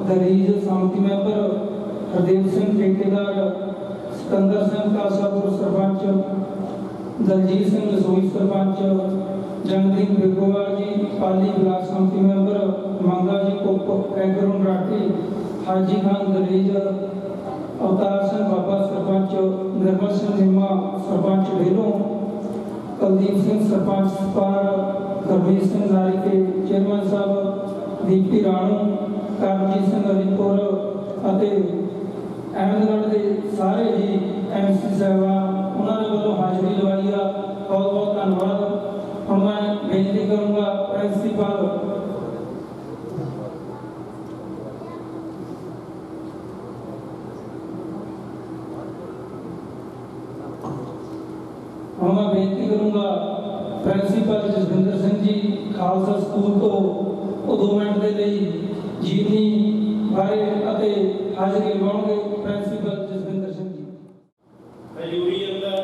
ਦਰੀਜ ਸੰਮਤੀ ਮੈਂਬਰ, ਹਰਦੇਵ ਸਿੰਘ ਠੇਕੇਦਾਰ, ਸਿਕੰਦਰ ਸਿੰਘ ਕਾਸਾਪੁਰ ਸਰਪੰਚ, ਦਲਜੀਤ ਸਿੰਘ ਰਸੋਈ ਸਰਪੰਚ, ਜੰਗਦੀਪ ਬਿਰਗੋਵਾਲ ਜੀ ਪਾਲੀ ਬਲਾਕ ਸੰਮਤੀ ਮੈਂਬਰ, ਮੰਗਾ ਜੀ ਕੁੱਪ ਐਗਰੋਨ ਰਾਠੀ, ਹਾਜੀ ਖਾਨ ਦਰੀਜ, ਅਵਤਾਰ ਸਿੰਘ ਬਾਬਾ ਸਰਪੰਚ, ਨਿਰਮਲ ਸਿੰਘ ਨਿੰਮਾ ਸਰਪੰਚ ਢੇਲੋਂ, ਕੁਲਦੀਪ ਸਿੰਘ ਸਰਪੰਚ ਸਪਾਰ, ਗੁਰਮੀਤ ਸਿੰਘ ਨਾਰੀਕੇ ਚੇਅਰਮੈਨ ਸਾਹਿਬ, ਦੀਪੀ ਰਾਣੂ, ਕਰਮਜੀਤ ਸਿੰਘ ਅਲੀਪੁਰ ਅਤੇ ਅਹਿਮਦਗੜ੍ਹ ਦੇ ਸਾਰੇ ਹੀ ਐਮਸੀ ਸਾਹਿਬਾਨ, ਉਹਨਾਂ ਦੇ ਵੱਲੋਂ ਹਾਜ਼ਰੀ ਲਵਾਈ ਆ। ਬਹੁਤ ਬਹੁਤ ਧੰਨਵਾਦ। ਹੁਣ ਮੈਂ ਬੇਨਤੀ ਕਰੂੰਗਾ principal principal Jaswinder Singh ji Khalsa school ਤੋਂ ਉਹ 2 ਮਿੰਟ ਦੇ ਲਈ ਜੀਵਨੀ ਬਾਰੇ ਅਤੇ ਹਾਜ਼ਰੀ ਲਵਾਉਣਗੇ। ਪ੍ਰਿੰਸੀਪਲ ਜਸਵਿੰਦਰ ਸਿੰਘ ਜੀ। ਹਜ਼ੂਰੀ ਅੰਦਰ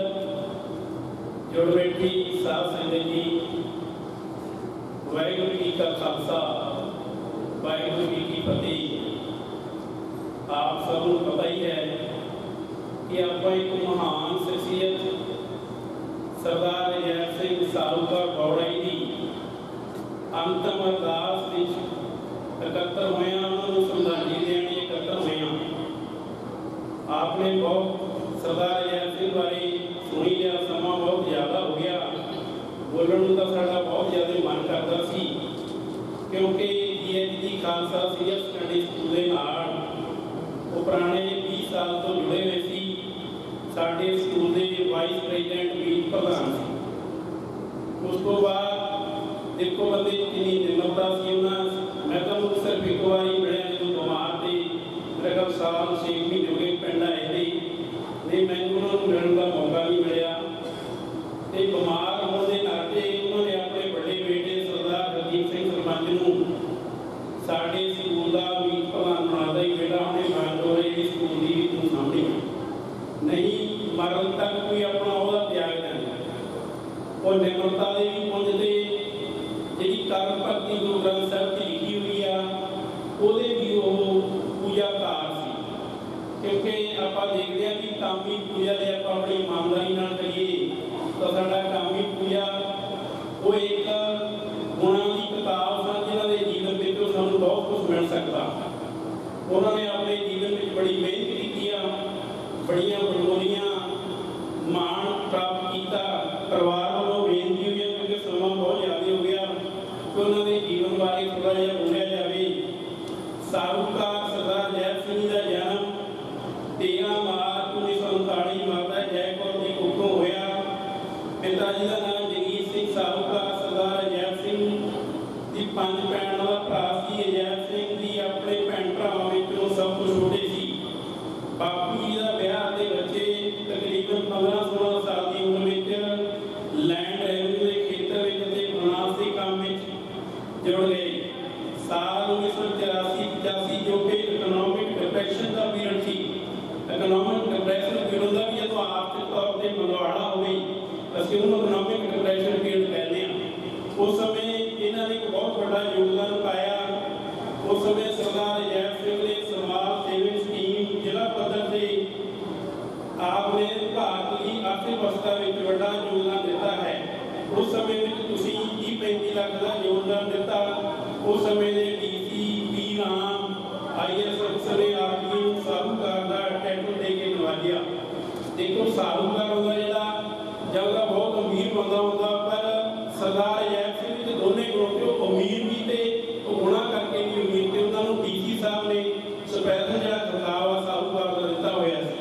ਜੁੜ ਬੈਠੀ ਸਾਧ ਸੰਗਤ ਜੀ, ਵਾਹਿਗੁਰੂ ਜੀ ਕਾ ਖਾਲਸਾ, ਵਾਹਿਗੁਰੂ ਜੀ ਕੀ ਫਤਿਹ। ਆਪ ਸਭ ਨੂੰ ਪਤਾ ਹੀ ਹੈ ਕਿ ਆਪਾਂ ਇੱਕ ਮਹਾਨ ਸ਼ਖਸੀਅਤ ਸਰਦਾਰ ਅਜੈਬ ਸਿੰਘ ਸਾਹੂਕਾਰ ਬੌੜਾ ਜੀ ਦੀ ਅੰਤਮ ਅਰਦਾਸ ਵਿੱਚ ਇਕੱਤਰ ਹੋਇਆ, ਉਹਨਾਂ ਨੂੰ ਸ਼ਰਧਾਂਜਲੀ ਦੇਣ ਲਈ ਇਕੱਤਰ ਹੋਇਆ। ਆਪਨੇ ਬਹੁਤ ਸਰਦਾਰ ਅਜੈਬ ਸਿੰਘ ਬਾਰੇ ਸੁਣੀ ਲਿਆ, ਸਮਾਂ ਬਹੁਤ ਜ਼ਿਆਦਾ ਹੋ ਗਿਆ, ਬੋਲਣ ਨੂੰ ਤਾਂ ਸਾਡਾ ਬਹੁਤ ਜ਼ਿਆਦਾ ਮਨ ਕਰਦਾ ਸੀ, ਕਿਉਂਕਿ DAV Khalsa senior secondary school ਦੇ ਨਾਲ ਉਹ ਪੁਰਾਣੇ 20 ਸਾਲ ਤੋਂ ਜੁੜੇ ਹੋਏ ਸੀ। ਸਾਡੇ ਸਕੂਲ ਦੇ ਵਾਈਸ ਪ੍ਰੈਜ਼ੀਡੈਂਟ ਮੀਤ ਪ੍ਰਧਾਨ ਸੀ। ਉਸ ਤੋਂ ਬਾਅਦ ਦੇਖੋ ਬੰਦੇ ਕਿੰਨੀ ਨਿਮਰਤਾ ਸੀ ਉਹਨਾਂ। ਮੈਂ ਤੁਹਾਨੂੰ ਸਿਰਫ ਇੱਕ ਵਾਰੀ ਮਿਲਿਆ ਜਦੋਂ ਬਿਮਾਰ ਤੇ ਮੇਰੇ ਕੋਲ ਸਾਲ 6 ਮਹੀਨੇ ਹੋ ਗਏ ਪਿੰਡ ਆਏ ਤੇ ਮੈਨੂੰ ਉਹਨਾਂ ਨੂੰ ਮਿਲਣ ਦਾ ਮੌਕਾ ਨਹੀਂ ਮਿਲਿਆ। ਤੇ ਬਿਮਾਰ ਹੋਣ ਦੇ ਨਾਤੇ ਉਹਨਾਂ ਨੇ ਆਪਣੇ ਵੱਡੇ ਬੇਟੇ ਸਰਦਾਰ ਹਰਦੀਪ ਸਿੰਘ ਸਰਪੰਚ ਨੂੰ ਸਾਡੇ ਸਕੂਲ ਦਾ ਮੀਤ ਪ੍ਰਧਾਨ ਬਣਾਉਂਦਾ ਹੀ, ਬੇਟਾ ਉਹਨੇ ਬਾਂਦੋਰੇ ਦੀ ਸਕੂਲ ਦੀ ਤੂੰ ਸਾਹਮਣੇ ਨਹੀਂ, ਮਰਨ ਤੱਕ ਕੋਈ ਆਪਣਾ ਉਹਦਾ ਤਿਆਗ ਦਿੰਦਾ। ਉਹ ਨਿਮਰਤਾ ਦੇ ਵੀ ਪੁੰਜ ਤੇ ਜਿਹੜੀ ਕਰਮ ਭਗਤੀ ਗੁਰੂ ਗ੍ਰੰਥ ਸਾਹਿਬ ਦੀ ਲਿਖੀ ਹੋਈ ਆ ਉਹਦੇ ਵੀ ਉਹ ਪੂਜਾਕਾਰ ਸੀ। ਕਿਉਂਕਿ ਆਪਾਂ ਦੇਖਦੇ ਹਾਂ ਕਿ ਕਾਮੀ ਪੂਜਾ ਦੇ ਆਪਾਂ ਆਪਣੀ ਇਮਾਨਦਾਰੀ ਨਾਲ ਕਰੀਏ ਤਾਂ ਸਾਡਾ ਕਾਮੀ ਪੂਜਾ ਉਹ ਇੱਕ ਗੁਣਾਂ ਦੀ ਕਿਤਾਬ ਸਨ ਜਿਨ੍ਹਾਂ ਦੇ ਜੀਵਨ ਵਿੱਚੋਂ ਸਾਨੂੰ ਬਹੁਤ ਕੁਝ ਮਿਲ ਸਕਦਾ। ਉਹਨਾਂ ਨੇ ਆਪਣੇ ਜੀਵਨ ਵਿੱਚ ਬੜੀ ਮਿਹਨਤ ਕੀਤੀ ਆ, ਬੜੀਆਂ ਬੜਬੋਲੀਆਂ ਮਾਣ ਪ੍ਰਾਪਤ ਕੀਤਾ। ਪਰਿਵਾਰ ਵੱਲੋਂ ਬੇਨਤੀ ਹੋਈ ਹੈ ਕਿਉਂਕਿ ਸਮਾਂ ਬਹੁਤ ਜ਼ਿਆਦਾ ਹੋ ਗਿਆ ਕਿ ਉਹਨਾਂ ਦੇ ਜੀਵਨ ਬਾਰੇ ਥੋੜ੍ਹਾ ਜਿਹਾ ਬੋਲਿਆ ਜਾਵੇ। ਸਾਹੂਕਾਰ ਸਰਦਾਰ ਅਜੈਬ ਸਿੰਘ ਦਾ ਜਨਮ 13 ਮਾਰਚ 1939 ਮਾਤਾ ਜੈ ਕੌਰ ਦੀ ਕੁੱਖੋਂ ਹੋਇਆ। ਪਿਤਾ ਜੀ ਦਾ ਨਾਮ ਜਗੀਰ ਸਿੰਘ ਸਾਹੂਕਾਰ ਸਰਦਾਰ ਅਜੈਬ ਸਿੰਘ ਦੀ 5 ਭੈਣਾਂ ਦਾ ਭਰਾ ਸੀ। ਅਜੈਬ ਸਿੰਘ ਦੀ ਆਪਣੇ ਭੈਣ ਭਰਾਵਾਂ ਵਿੱਚੋਂ ਸਭ ਤੋਂ ਛੋਟੇ ਸੀ। ਬਾਪੂ ਜੀ ਦਾ ਵਿਆਹ ਦੇ ਬੱਚੇ ਤਕਰੀਬਨ 15-16 ਸਾਲ ਦੀ ਉਮਰ ਵਿੱਚ ਲੈਂਡ ਰੈਵਨਿਊ ਦੇ ਖੇਤਰ ਵਿੱਚ ਅਤੇ ਫਾਈਨਾਂਸ ਦੇ आपने भारत की अर्थव्यवस्था में बड़ा योगदान दिता है। उस समय में तुसी 30-35 लाख का योगदान दिता। उस समय में डीसी पी राम IAS अफसर ने आपकी साहूकार का टाइटल दे के नवाजिया। देखो साहूकार होता जिहड़ा जब का बहुत अमीर बंदा होता, पर सरदार अजैब सिंह के दोने गुण थे, अमीर भी थे, गुणा करके भी अमीर थे। उन्होंने डीसी साहब ने स्पैशल जिहड़ा खिताब आ साहूकार का दिता होया सी।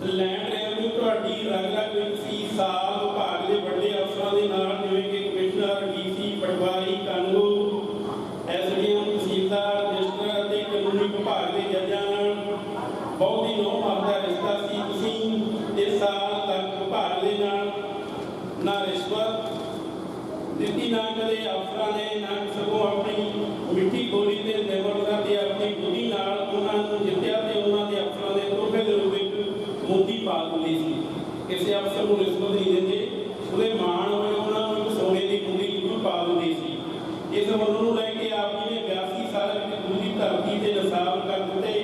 लैंड रेवन्यू ਤੁਹਾਡੀ ਰੰਗ-ਰੰਗ ਵਿੱਚ ਸੀ। ਸਾਲ ਵਿਭਾਗ ਦੇ ਵੱਡੇ ਅਫਸਰਾਂ ਦੇ ਨਾਲ ਜਿਵੇਂ ਕਿ ਕਮਿਸ਼ਨਰ, ਡੀਸੀ, ਪਟਵਾਰੀ, ਕਾਨੂੰਨ, ਐਸਡੀਐਮ, ਤਹਿਸੀਲਦਾਰ, ਰਜਿਸਟਰ ਅਤੇ ਕਾਨੂੰਨੀ ਵਿਭਾਗ ਦੇ ਜੱਜਾਂ ਨਾਲ ਬਹੁਤ ਹੀ ਨਹੁੰ-ਮਾਰ ਦਾ ਰਿਸ਼ਤਾ ਸੀ। ਤੁਸੀਂ ਇਸ ਸਾਲ ਤੱਕ ਵਿਭਾਗ ਦੇ ਨਾਲ ਨਾ ਰਿਸ਼ਵਤ ਦਿੱਤੀ, ਨਾ ਕਦੇ ਅਫਸਰਾਂ ਨੇ, ਨਾ ਸਗੋਂ ਆਪਣੀ ਮਿੱਠੀ ਬੋਲੀ ਤੇ ਨਿਮਰਤਾ ਤੇ ਆਪਣੀ ਬੁੱਧੀ ਨਾਲ ਉਹਨਾਂ ਨੂੰ ਜਿੱਤਿਆ ਤੇ ਉਹਨਾਂ ਦੇ ਅਫਸਰਾਂ ਦੇ ਤੋਹਫੇ ਦੇ ਰੂਪ ਵਿੱਚ मोती पा दिंदी सी। किसी अफसर को रिश्वत नहीं देंगे, उसके मान होवे उन्होंने एक सोने की मूंदी जरूर पा दिंदी सी। इस वजह को लेके आप जी ने 82 साल में गुरु की धरती से निसाब कर दिते।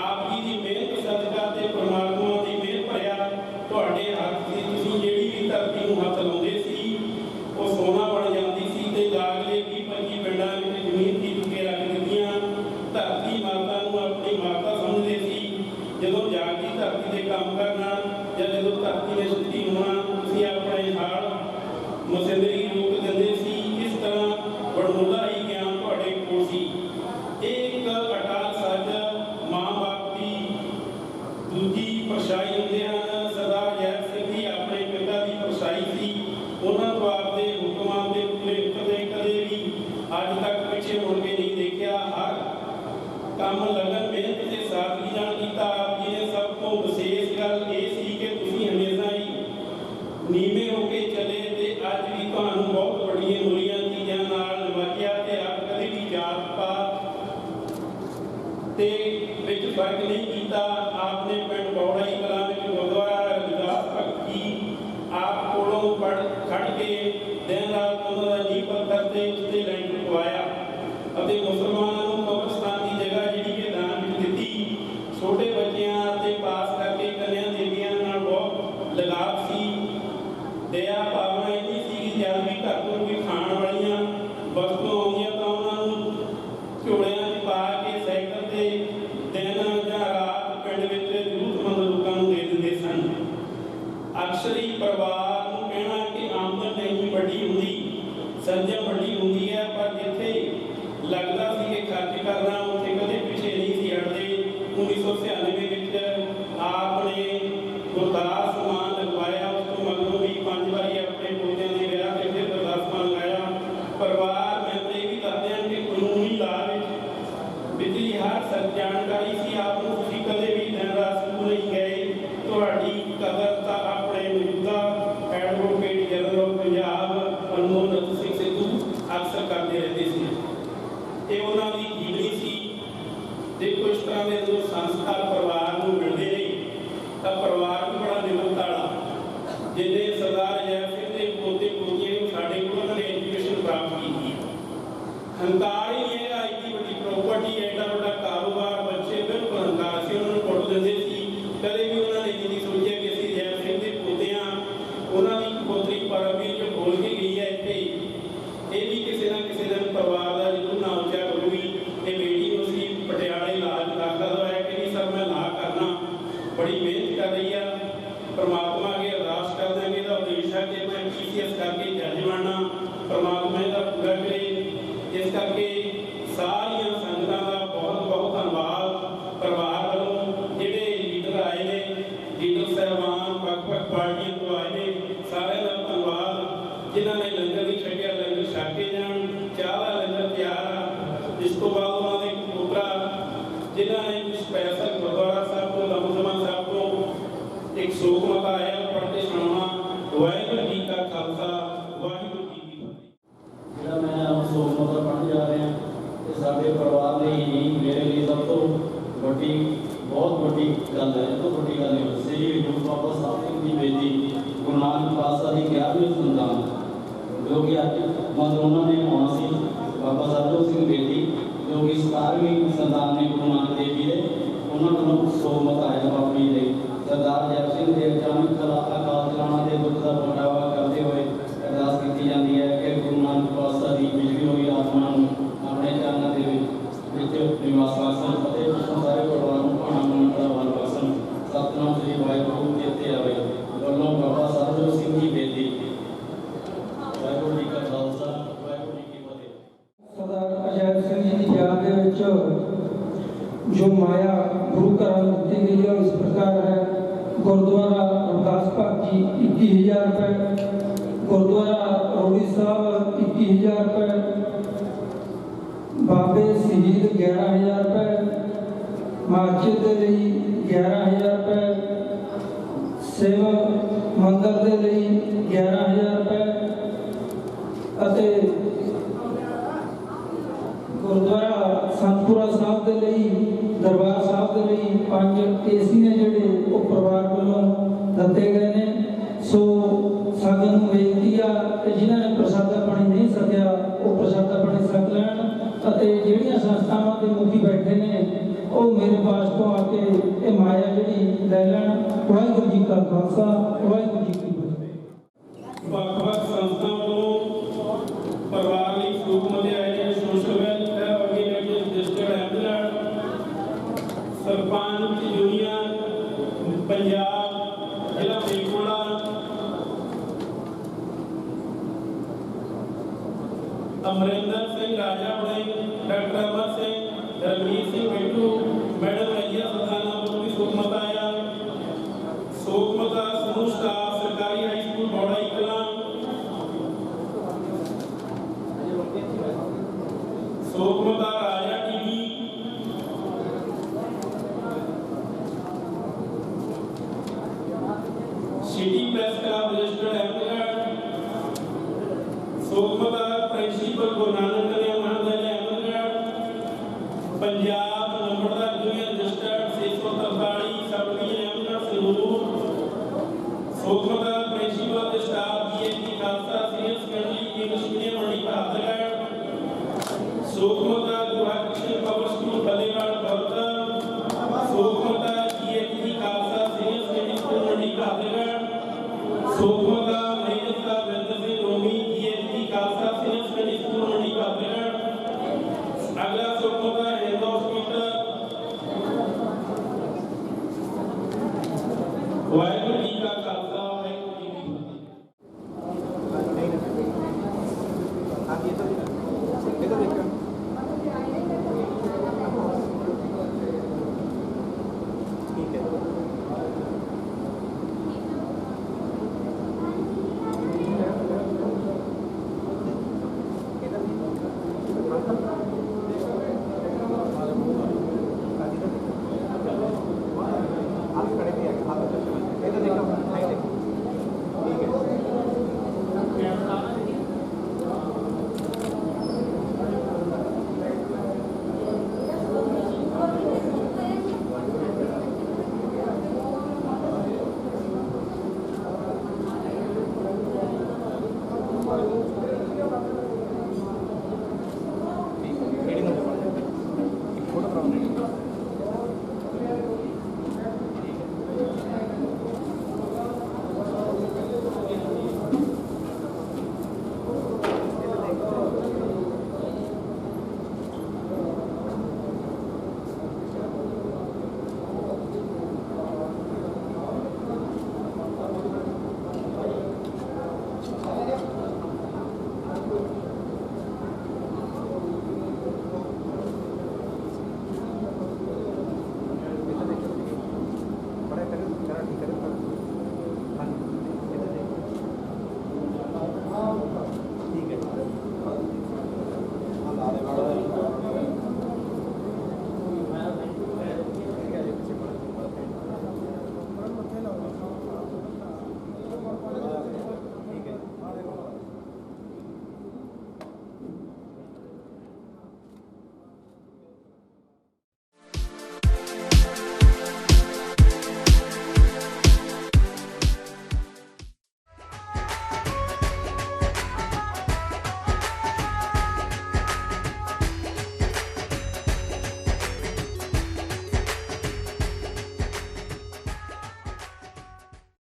आप जी की मेहनत सदका ते परमात्मा की मेहर भरिया तुहाडे हथ से तुसीं जिहड़ी भी धरती नूं हथ लाउंदे सी वो सोना बन जाती सी ते लागले 20-25 पिंडां विच जमीन की चुके रख दित्तियां। धरती माता नूं अपनी माता समझदे सी। ਜਦੋਂ ਜਾਗਦੀ ਧਰਤੀ ਦੇ ਕੰਮ ਕਰਨਾ ਜਾਂ ਜਦੋਂ ਧਰਤੀ ਨੇ ਸੁੱਤੀ ਹੋਣਾ, ਤੁਸੀਂ ਆਪਣੇ ਹਾਲ ਮਸਿੰਦਰੀ ਰੂਪ ਦਿੰਦੇ ਸੀ। ਇਸ ਤਰ੍ਹਾਂ ਵਡਮੁੱਲਾ ਹੀ ਗਿਆਨ ਤੁਹਾਡੇ ਕੋਲ ਸੀ। ਇਹ ਇੱਕ ਅਟਲ ਸੱਚ ਮਾਂ-ਬਾਪ ਦੀ ਦੂਜੀ ਪਰਛਾਈ ਹੁੰਦੇ ਹਨ। ਸਰਦਾਰ ਅਜੈਬ ਸਿੰਘ ਜੀ ਆਪਣੇ ਪਿਤਾ ਦੀ ਪਰਛਾਈ ਸੀ। ਉਹਨਾਂ ਤੋਂ ਆਪਦੇ ਹੁਕਮਾਂ ਦੇ ਪੂਰੇ ਉਤਰਦੇ ਕਦੇ ਵੀ ਅੱਜ ਤੱਕ ਪਿੱਛੇ ਮੁੜ ਕੇ ਨਹੀਂ ਦੇਖਿਆ। ਹਰ ਕੰਮ ਲਗਨ ਮਿਹਨਤ ਤੇ ਸਾਦਗੀ ਨਾਲ ਕੀਤਾ। ਆਪ ਜੀ ਨੇ ਸਭ ਤੋਂ ਵਿਸ਼ੇਸ਼ ਗੱਲ ਇਹ ਸੀ ਕਿ ਤੁਸੀਂ ਹਮੇਸ਼ਾ ਹੀ ਨੀਵੇਂ ਹੋ ਕੇ ਚੱਲੇ ਤੇ ਅੱਜ ਵੀ ਤੁਹਾਨੂੰ ਬਹੁਤ ਵੱਡੀਆਂ ਮੁੱਲੀਆਂ ਚੀਜ਼ਾਂ ਨਾਲ ਨਵਾਜਿਆ ਤੇ ਆਪ ਕਦੇ ਵੀ ਜਾਤ ਪਾਤ ਤੇ ਵਿੱਚ ਫਰਕ ਨਹੀਂ ਕੀਤਾ। ਆਪਨੇ ਪਿੰਡ ਬੌੜਾ ਹੀ ਕਲਾਂ ਵਿੱਚ ਗੁਰਦੁਆਰਾ ਰਵਿਦਾਸ ਭਗਤ ਜੀ ਆਪ ਕੋਲੋਂ ਖੜ ਕੇ ਦਿਨ ਰਾਤ ਉਹਨਾਂ ਦਾ ਨੀਂਹ ਪੱਥਰ ਤੇ ਉਸਤੇ ਲੈਂਟਰ ਪਵਾਇਆ ਅਤੇ ਮੁਸਲਮਾਨਾਂ ਨੂੰ ਕਬਰਸਤਾਨ ਦੀ ਜਗ੍ਹਾ ਜਿਹੜੀ ਕਿ ਦਾਨ ਵਿੱਚ ਦਿੱਤੀ। ਛੋਟੇ ਬੱਚਿਆਂ ਤੇ ਪਾਸ ਕਰਕੇ ਕੰਨਿਆ ਦੇਵੀਆਂ ਨਾਲ ਬਹੁਤ ਲਗਾਵ ਸੀ। ਦਇਆ ਭਾਵਨਾ ਇੰਨੀ ਸੀ ਕਿ ਜਦ ਵੀ ਘਰ ਤੋਂ ਕੋਈ ਖਾਣ ਵਾਲੀਆਂ ਵਸਤੂਆਂ ਆਉਂਦੀਆਂ ਤਾਂ ਉਹਨਾਂ ਨੂੰ ਝੋਲਿਆਂ 'ਚ ਪਾ ਕੇ ਸਾਈਕਲ ਤੇ ਦਿਨ ਜਾਂ ਰਾਤ ਪਿੰਡ ਵਿੱਚ ਜ਼ਰੂਰਤਮੰਦ ਲੋਕਾਂ ਨੂੰ ਦੇ ਦਿੰਦੇ ਸਨ। ਅਕਸਰ ਹੀ ਪਰਿਵਾਰ ਨੂੰ ਕਹਿਣਾ ਕਿ ਆਮਦਨ ਨਹੀਂ ਵੱਡੀ ਹੁੰਦੀ, ਸੰਜਮ ਵੱਡੀ ਹੁੰਦੀ ਹੈ, ਪਰ ਜਿੱਥੇ ਲੱਗਦਾ ਸੀ ਕਿ ਖਰਚ ਕਰਨਾ ਉੱਥੇ ਕਦੇ ਪਿੱਛੇ ਨਹੀਂ ਸੀ ਹਟਦੇ। 1996 ਵਿੱਚ ਆਪ ਨੇ ਗੁਰਦਾਸ ਮਾਨ ਲਗਵਾਇਆ। ਉਸ ਤੋਂ ਮਗਰੋਂ ਵੀ 5 ਵਾਰੀ ਆਪਣੇ ਪੋਤਿਆਂ ਦੇ ਵਿਆਹ ਤੇ ਫਿਰ ਗੁਰਦਾਸ ਮਾਨ ਲਗਾਇਆ। ਪਰਿਵਾਰ ਮੈਂਬਰ ਇਹ ਵੀ ਦੱਸਦੇ ਹਨ ਕਿ ਕਾਨੂੰਨੀ ਲਾਅ ਵਿੱਚ ਦੀ ਹਰ ਸਭ ਜਾਣਕਾਰੀ ਸੀ। ਆਪ ਨੂੰ ਤੁਸੀਂ ਕਦੇ ਵੀ ਦਿਨ ਰਾਤ ਸਕੂਲ ਨਹੀਂ ਗਏ। ਤੁਹਾਡੀ ਕਦਰ ਤਾਂ ਆਪਣੇ ਮੌਜੂਦਾ ਐਡਵੋਕੇਟ ਜਨਰਲ ਪੰਜਾਬ ਅਨਮੋਲ ਸਿੰਘ ਸਿੱਧੂ ਅਕਸਰ ਕਰਦੇ ਰਹਿੰਦੇ ਸੀ। ਇਹ ਉਹਨਾਂ ਦੀ ਜੀਵਨੀ ਸੀ। ਦੇਖੋ ਇਸ ਤਰ੍ਹਾਂ ਦੇ ਜਦੋਂ ਸੰਸਕਾਰ ਪਰਿਵਾਰ ਨੂੰ ਮਿਲਦੇ ਨੇ ਤਾਂ ਪਰਿਵਾਰ ਵੀ ਬੜਾ ਨਿਮਰਤਾਲਾ। ਜਿਹਦੇ ਸਰਦਾਰ ਅਜੈਬ ਸਿੰਘ ਦੇ ਪੋਤੇ ਪੋਤੀਆਂ ਨੂੰ ਸਾਡੇ ਕੋਲ ਉਹਨਾਂ ਨੇ ਐਜੂਕੇਸ਼ਨ ਪ੍ਰਾਪਤ ਕੀਤੀ। ਹੰਕਾਰ ਹੀ ਹੈਗਾ, ਇੰਨੀ ਵੱਡੀ ਪ੍ਰੋਪਰਟੀ, ਐਡਾ ਵੱਡਾ ਕਾਰੋਬਾਰ, ਬੱਚੇ ਬਿਲਕੁਲ ਹੰਕਾਰ ਸੀ। ਉਹਨਾਂ ਨੂੰ ਪੁੱਟ ਦਿੰਦੇ ਸੀ। ਕਦੇ ਵੀ ਉਹਨਾਂ ਨੇ ਨਹੀਂ ਸੋਚਿਆ ਕਿ ਅਸੀਂ ਅਜੈਬ ਸਿੰਘ ਦੇ ਪੋਤੇ ਹਾਂ। ਉਹਨਾਂ ਦੀ ਪੋਤਰੀ ਪਰਮਵੀਰ ਜੋ ਬੋਲ ਕੇ ਗਈ ਹੈ ਇੱਥੇ, ਇਹ ਵੀ ਕਿਸੇ ਨਾ ਕਿਸੇ ਦਿਨ ਪਰਿਵਾਰ ਦਾ ਜ਼ਰੂਰ ਨਾਂ ਉੱਚਾ ਕਰੂਗੀ। ਇਹ ਬੇਟੀ ਨੂੰ ਅਸੀਂ ਪਟਿਆਲੇ ਇਲਾਜ ਦਾਖਲਾ ਦਵਾਇਆ ਕਿ ਨਹੀਂ ਸਰ ਮੈਂ ਲਾ ਕਰਨਾ, ਬੜੀ ਮਿਹਨਤ ਕਰ ਰਹੀ ਆ। ਪਰਮਾਤਮਾ ਅੱਗੇ ਅਰਦਾਸ ਕਰਦੇ ਹਾਂ ਕਿ ਇਹਦਾ ਉਦੇਸ਼ ਹੈ ਕਿ ਮੈਂ PCS ਕਰਕੇ ਜੱਜ ਬਣਨਾ, ਪਰਮਾਤਮਾ ਇਹਦਾ ਪੂਰਾ ਕਰੇ। ਇਸ ਕਰਕੇ ਸਾਰੀਆਂ ਸੰਗਤਾਂ ਦਾ ਬਹੁਤ ਬਹੁਤ ਧੰਨਵਾਦ ਪਰਿਵਾਰ ਵੱਲੋਂ। ਜਿਹੜੇ ਲੀਡਰ ਆਏ ਨੇ, ਲੀਡਰ ਸਾਹਿਬਾਨ ਵੱਖ-ਵੱਖ ਪਾਰਟੀਆਂ ਤੋਂ ਆਏ ਨੇ, ਸਾਰਿਆਂ ਦਾ ਧੰਨਵਾਦ। ਜਿਨ੍ਹਾਂ ਨੇ ਲੰਗਰ ਦੀ ਛਕਿਆ ਲੰਗਰ ਛਕ ਕੇ ਜਾਣ। ਚਾਹ ਦਾ ਲੰਗਰ ਤਿਆਰ ਆ। ਇਸ ਤੋਂ ਬਾਅਦ ਉਹਨਾਂ ਦੇ ਪੁੱਤਰਾ ਜਿਨ੍ਹਾਂ ਨੇ ਸਪੈਸ਼ਲ ਗੁਰਦੁਆਰਾ ਸਾਹਿਬ ਤੋਂ ਦਮਦਮਾ ਸਾਹਿਬ ਤੋਂ ਇੱਕ ਸੋਗ ਮਤਾ ਆਇਆ ਪੜ੍ਹ ਕੇ ਸੁਣਾਉਣਾ। ਵਾਹਿਗੁਰੂ ਜੀ ਕਾ ਖਾਲਸਾ, ਵਾਹਿਗੁਰੂ ਜੀ ਕੀ ਫਤਿਹ। ਜਿਹੜਾ ਮੈਂ ਸੋਗ ਮਤਾ ਪੜ੍ਹਨ ਜਾ ਰਿਹਾ ਇਹ ਸਾਡੇ ਪਰਿਵਾਰ ਲਈ ਹੀ ਮੇਰੇ ਲਈ ਸਭ ਤੋਂ ਵੱਡੀ ਬਹੁਤ ਵੱਡੀ ਗੱਲ ਹੈ। ਇਹ ਤੋਂ ਵੱਡੀ ਗੱਲ ਹੈ ਸ੍ਰੀ ਗੁਰੂ ਬਾਬਾ ਸਾਹਿਬ ਸਿੰਘ ਦੀ ਬੇਟੀ ਗੁਰੂ ਨਾਨਕ ਪਾਤਸ਼ਾਹ ਦੀ 11ਵੀਂ ਸੰਤਾਨ ਜੋ ਕਿ ਅੱਜ ਮਤਲਬ ਉਹਨਾਂ ਨੇ ਆਉਣਾ ਸੀ। ਬਾਬਾ ਸਰਜੋਤ ਸਿੰਘ ਬੇਟੀ ਜੋ ਕਿ 17ਵੀਂ ਸੰਤਾਨ ਨੇ ਗੁਰੂ ਨਾਨਕ ਦੇਵ ਜੀ ਦੇ, ਉਹਨਾਂ ਨੂੰ ਸੋਮਤ ਆਇਆ ਬਾਬੀ ਦੇ ਸਰਦਾਰ ਜੈਪ ਸਿੰਘ ਦੇ ਅਚਾਨਕ ਅਕਾਲ ਚਲਾਣਾ ਦੇ ਦੁੱਖ ਦਾ ਪ੍ਰਗਟਾਵਾ ਕਰਦੇ ਹੋਏ ਅਰਦਾਸ ਕੀਤੀ ਜਾਂਦੀ ਹੈ ਕਿ ਗੁਰੂ ਨਾਨਕ ਪਾਤਸ਼ਾਹ ਦੀ ਵਿਛੜੀ ਹੋਈ ਆਤਮਾ ਨੂੰ ਆਪਣੇ ਚਰਨਾਂ ਦੇ ਵਿੱਚ ਨਿਵਾਸ ਬਖਸ਼ਣ ਅਤੇ ਸਾਰੇ ਪਰਿਵਾਰ ਨੂੰ ਭਾਣਾ ਮੰਨਣ ਦਾ ਬਲ ਬਖਸ਼ਣ। ਸਤਿਨਾਮ ਸ੍ਰੀ ਵਾਹਿਗੁਰੂ ਚੇਤੇ ਆਵੇ। ਵੱਲੋਂ ਬਾਬਾ ਸਤਿਗੁਰੂ ਸਿੰਘ ਜੀ ਬੇਦੀ। ਵਾਹਿਗੁਰੂ ਜੀ ਕਾ ਖਾਲਸਾ ਵਾਹਿਗੁਰੂ ਜੀ ਕੀ ਫਤਿਹ। ਸਰਦਾਰ ਅਜੈਬ ਸਿੰਘ ਜੀ ਦੀ ਯਾਦ ਦੇ ਵਿੱਚ जो माया गुरु घरों दी गई है इस प्रकार है। गुरुद्वारा रविदास भागी 21,000 रुपये, गुरुद्वारा रोड़ी साहब 21,000 रुपये, बाबे शहीद 11,000 रुपये, मस्जिद के लिए 11,000 रुपये, सेवा मंदिर के लिए 11,000 रुपये, गुरुद्वारा संतपुरा साहब के लिए दरबार साहब के लिए 5 AC ने जोड़े वो परिवार वालों दत्ते गए ने। सो सागन बेनती आ कि जिन्होंने प्रसादा पानी नहीं सकिया वो प्रसादा पानी सक लैन। ਜਿਹੜੀਆਂ ਸੰਸਥਾਵਾਂ ਦੇ ਮੁਖੀ ਬੈਠੇ ਨੇ ਉਹ ਮੇਰੇ ਪਾਸ ਤੋਂ ਆ ਕੇ ਇਹ ਮਾਇਆ ਜਿਹੜੀ ਲੈ ਲੈਣ। ਵਾਹਿਗੁਰੂ ਜੀ ਕਾ ਖਾਲਸਾ ਵਾਹਿਗੁਰੂ ਜੀ ਕੀ ਫਤਿਹ। ਵੱਖ-ਵੱਖ ਸੰਸਥਾਵਾਂ ਵੱਲੋਂ ਪਰਿਵਾਰ ਲਈ ਸਰੂਪ ਮਧਿਆਏ social welfare organisation district Ahmedgarh sarpanch union Punjab ਜ਼ਿਲ੍ਹਾ ਮਲੇਰਕੋਟਲਾ ਅਮਰਿੰਦਰ ਸਿੰਘ ਰਾਜਾ ਬੜੇ ਡਾਕਟਰ ਅਮਰ ਸਿੰਘ ਰਣਵੀਰ ਸਿੰਘ ਬਿੱਟੂ ਮੈਡਮ ਰਜੀਆ ਸੁਲਤਾਨਾ ਵੱਲੋਂ ਵੀ ਸੋਖਮਤਾ ਆਇਆ। ਸੋਖਮਤਾ ਸਮੂਹ ਸਟਾਫ ਸਰਕਾਰੀ ਹਾਈ ਸਕੂਲ ਬੌੜਾ ਕਲਾਂ ਸੋਖਮਤਾ Raja TV city press club registered Ahmedgarh ਸੋਖਮਤਾ ਪ੍ਰਿੰਸੀਪਲ ਗੁਰੂ ਨਾਨਕ ਕਨਿਆ ਮਹਾਵਿਦਿਆਲਾ ਅਹਿਮਦਗੜ੍ਹ ਪੰਜਾਬ ਨੰਬਰਦਾਰ junior registered 643 sub division Ahmedgarh Sangrur ਸੋਖਮਤਾ ਪ੍ਰਿੰਸੀਪਲ ਦੇ staff BSc Khalsa senior secondary English medium ਮੰਡੀ ਬਹਾਦਰਗੜ੍ਹ ਸੋਖਮਤਾ ਗੁਰੂ ਹਰਕ੍ਰਿਸ਼ਨ ਪਬਲਿਕ ਸਕੂਲ ਬੱਲੇਵਾਲ ਭਗਤ ਸੋਖਮਤਾ GSC Khalsa senior secondary school ਮੰਡੀ ਬਹਾਦਰਗੜ੍ਹ ਸੋਖਮਤਾ ਮਹਿੰਦਰ ਸਾਹਿਬ ਵਿੰਦਰ ਸਿੰਘ ਰੋਮੀ GSC Khalsa senior secondary school ਮੰਡੀ ਬਹਾਦਰਗੜ੍ਹ। ਅਗਲਾ ਸੋਖਮਤਾ ਹੈਲਥ ਹਸਪੀਟਲ। ਵਾਹਿਗੁਰੂ ਜੀ ਕਾ ਖਾਲਸਾ ਵਾਹਿਗੁਰੂ ਜੀ ਕੀ ਫਤਿਹ। आप खड़े भी हैं, आप ठीक है।